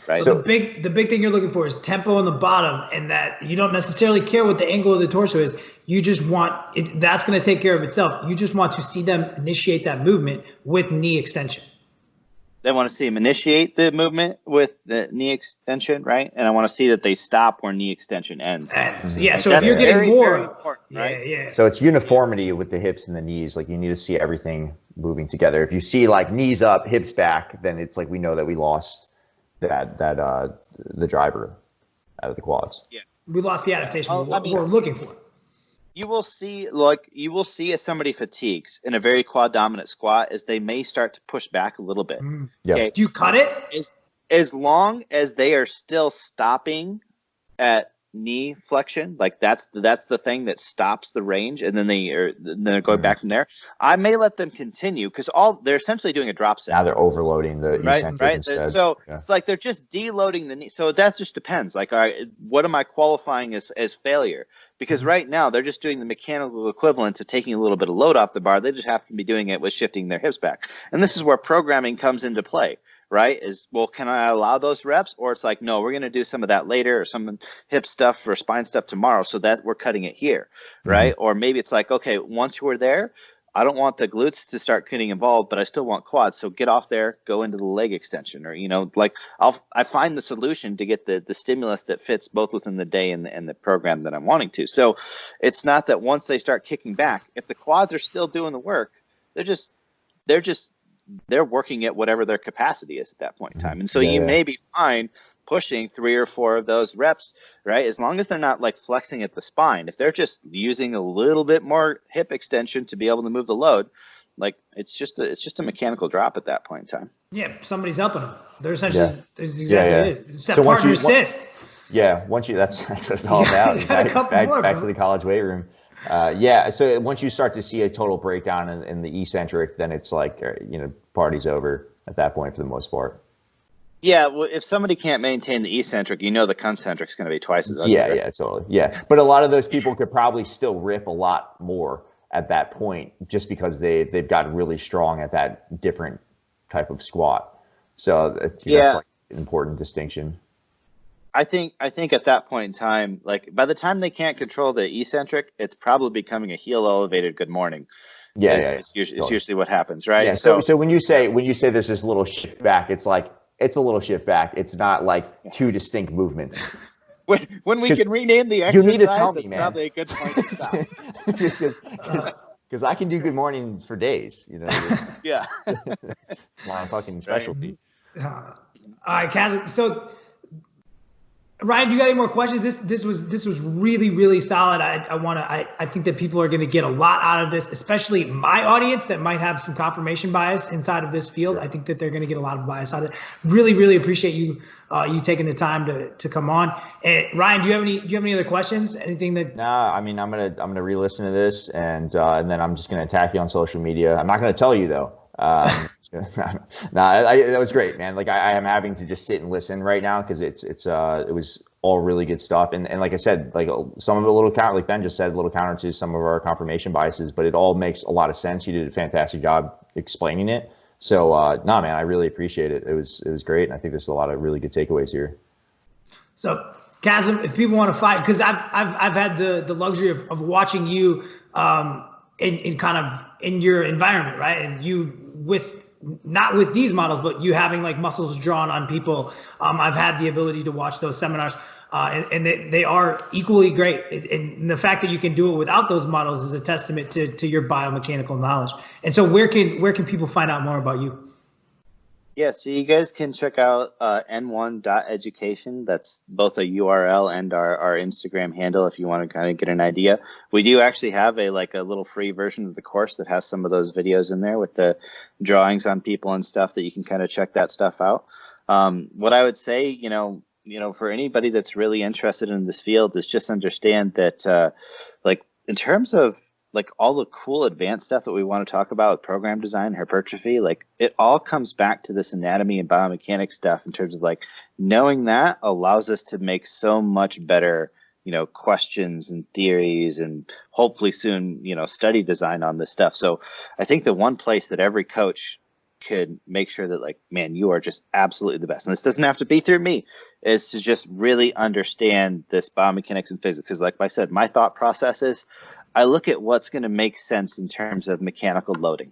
Right. So the big thing you're looking for is tempo on the bottom, and that you don't necessarily care what the angle of the torso is. You just want it. That's going to take care of itself. You just want to see them initiate that movement with knee extension. They want to see them initiate the movement with the knee extension, right? And I want to see that they stop where knee extension ends. Yeah. So if you're getting more, right? Yeah. So it's uniformity with the hips and the knees. You need to see everything moving together. If you see knees up, hips back, then it's we know that we lost the driver out of the quads. Yeah, We lost the adaptation I mean, we're looking for. you will see as somebody fatigues in a very quad dominant squat, is they may start to push back a little bit. Yep. Okay. Do you cut it? As long as they are still stopping at knee flexion, like that's the thing that stops the range, and then they're going back from there. I may let them continue because they're essentially doing a drop set. Now they're overloading the eccentric instead. So it's like they're just deloading the knee. So that just depends. Like, all right, what am I qualifying as failure? Because right now they're just doing the mechanical equivalent to taking a little bit of load off the bar. They just happen to be doing it with shifting their hips back, and this is where programming comes into play. Right? Well, can I allow those reps? Or it's like, no, we're going to do some of that later, or some hip stuff or spine stuff tomorrow, so that we're cutting it here, right? Or maybe it's like, okay, once we're there, I don't want the glutes to start getting involved, but I still want quads. So get off there, go into the leg extension, or, like I find the solution to get the stimulus that fits both within the day and the program that I'm wanting to. So it's not that once they start kicking back, if the quads are still doing the work, they're working at whatever their capacity is at that point in time. And so you may be fine pushing 3 or 4 of those reps, right? As long as they're not like flexing at the spine. If they're just using a little bit more hip extension to be able to move the load, like it's just a mechanical drop at that point in time. Yeah, somebody's helping them. They're essentially that's exactly it. It's that partner assist. Once you that's what it's all about. Back to the college weight room. So once you start to see a total breakdown in the eccentric, then it's like, party's over at that point for the most part. Yeah, well, if somebody can't maintain the eccentric, the concentric's going to be twice as ugly. Yeah, totally. Yeah, but a lot of those people could probably still rip a lot more at that point just because they've gotten really strong at that different type of squat. So that's like an important distinction. I think at that point in time, like by the time they can't control the eccentric, it's probably becoming a heel elevated good morning. It's usually what happens, right? Yeah. So when you say there's this little shift back, it's like it's a little shift back. It's not like 2 distinct movements. When we can rename the exercise, you need to tell me, man. Probably a good point to stop. Because I can do good mornings for days. Yeah. My fucking specialty. All right, Kassem. So, Ryan, do you got any more questions? This was really, really solid. I think that people are going to get a lot out of this, especially my audience that might have some confirmation bias inside of this field. I think that they're going to get a lot of bias out of it. Really, really appreciate you taking the time to come on. And Ryan, do you have any other questions? Anything that? Nah, I mean, I'm gonna re-listen to this and then I'm just gonna attack you on social media. I'm not gonna tell you though. That was great, man. Like I am having to just sit and listen right now because it was all really good stuff. And like I said, like some of it a little counter, like Ben just said, a little counter to some of our confirmation biases, but it all makes a lot of sense. You did a fantastic job explaining it. So man, I really appreciate it. It was great. And I think there's a lot of really good takeaways here. So Kassem, if people want to fight, because I've had the luxury of watching you in kind of in your environment, right? And you not with these models, but you having like muscles drawn on people. I've had the ability to watch those seminars, and they are equally great. And the fact that you can do it without those models is a testament to your biomechanical knowledge. And so where can people find out more about you? Yeah, so you guys can check out n1.education. That's both a URL and our Instagram handle if you want to kind of get an idea. We do actually have a little free version of the course that has some of those videos in there with the drawings on people and stuff that you can kind of check that stuff out. What I would say, for anybody that's really interested in this field is just understand that in terms of all the cool advanced stuff that we want to talk about with program design, hypertrophy, it all comes back to this anatomy and biomechanics stuff in terms of knowing that allows us to make so much better, questions and theories and hopefully soon, study design on this stuff. So I think the one place that every coach could make sure that man, you are just absolutely the best. And this doesn't have to be through me, is to just really understand this biomechanics and physics. Because like I said, my thought process is, I look at what's going to make sense in terms of mechanical loading,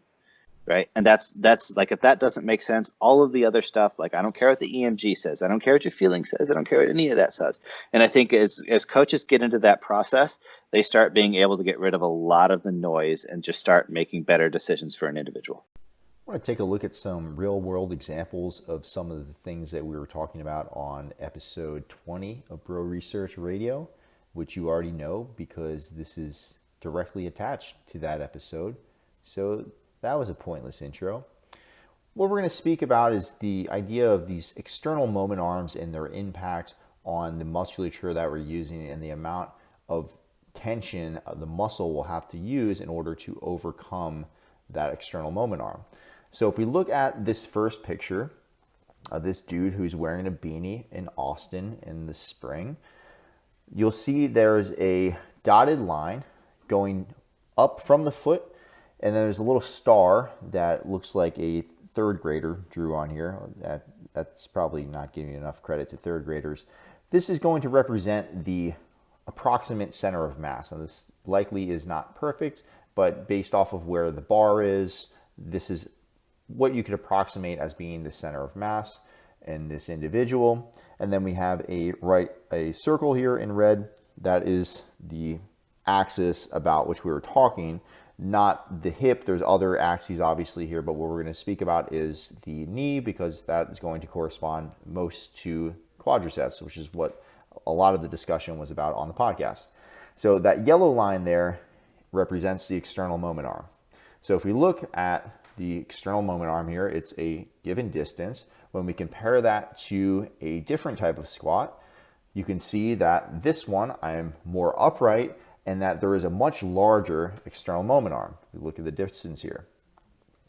right? And that's if that doesn't make sense, all of the other stuff, I don't care what the EMG says. I don't care what your feeling says. I don't care what any of that says. And I think as coaches get into that process, they start being able to get rid of a lot of the noise and just start making better decisions for an individual. I want to take a look at some real world examples of some of the things that we were talking about on episode 20 of Bro Research Radio, which you already know because this is directly attached to that episode. So that was a pointless intro. What we're going to speak about is the idea of these external moment arms and their impact on the musculature that we're using and the amount of tension the muscle will have to use in order to overcome that external moment arm. So if we look at this first picture of this dude who's wearing a beanie in Austin in the spring, you'll see there's a dotted line going up from the foot, and there's a little star that looks like a third grader drew on here. That's probably not giving enough credit to third graders. This is going to represent the approximate center of mass. Now this likely is not perfect, but based off of where the bar is, this is what you could approximate as being the center of mass in this individual. And then we have a circle here in red that is the axis about which we were talking, not the hip. There's other axes obviously here, but what we're going to speak about is the knee, because that is going to correspond most to quadriceps, which is what a lot of the discussion was about on the podcast. So that yellow line there represents the external moment arm. So if we look at the external moment arm here, it's a given distance. When we compare that to a different type of squat, you can see that this one I am more upright and that there is a much larger external moment arm. We look at the distance here.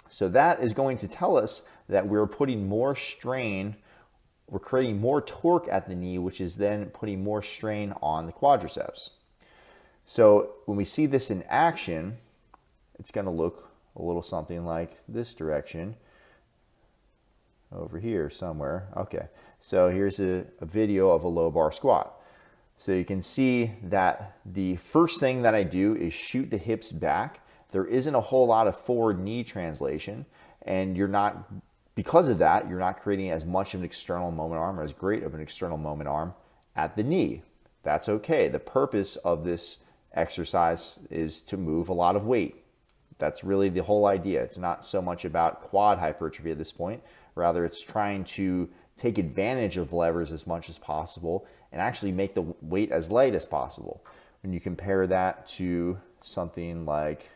So that is going to tell us that we're putting more strain, we're creating more torque at the knee, which is then putting more strain on the quadriceps. So when we see this in action, it's going to look a little something like this direction over here somewhere. Okay, so here's a video of a low bar squat. So you can see that the first thing that I do is shoot the hips back. There isn't a whole lot of forward knee translation, and because of that, you're not creating as much of an external moment arm or as great of an external moment arm at the knee. That's okay. The purpose of this exercise is to move a lot of weight. That's really the whole idea. It's not so much about quad hypertrophy at this point. Rather, it's trying to take advantage of levers as much as possible and actually make the weight as light as possible. When you compare that to something like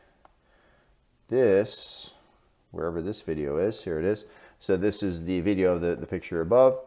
this, wherever this video is, here it is. So this is the video of the picture above.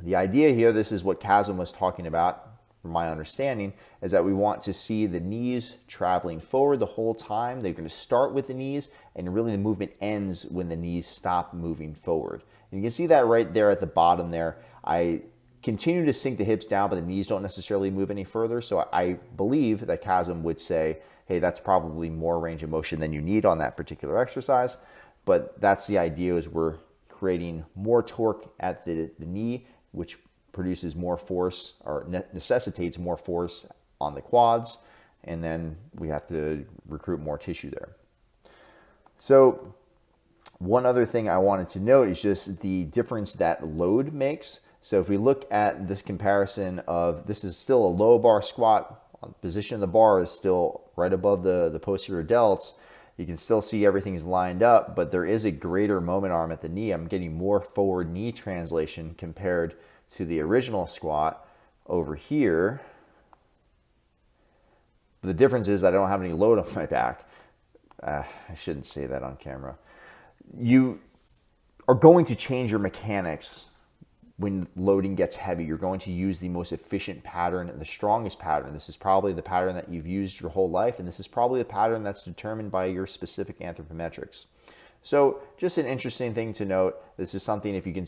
The idea here, this is what Kassem was talking about, from my understanding, is that we want to see the knees traveling forward the whole time. They're going to start with the knees, and really the movement ends when the knees stop moving forward. And you can see that right there at the bottom there. I continue to sink the hips down, but the knees don't necessarily move any further. So I believe that Kassem would say, hey, that's probably more range of motion than you need on that particular exercise. But that's the idea, is we're creating more torque at the knee, which produces more force, or necessitates more force on the quads, and then we have to recruit more tissue there. So one other thing I wanted to note is just the difference that load makes. So if we look at this comparison of, this is still a low bar squat, position of the bar is still right above the posterior delts. You can still see everything's lined up, but there is a greater moment arm at the knee. I'm getting more forward knee translation compared to the original squat over here. The difference is I don't have any load on my back. I shouldn't say that on camera. You are going to change your mechanics when loading gets heavy. You're going to use the most efficient pattern and the strongest pattern. This is probably the pattern that you've used your whole life, and this is probably the pattern that's determined by your specific anthropometrics. So just an interesting thing to note. This is something, if you can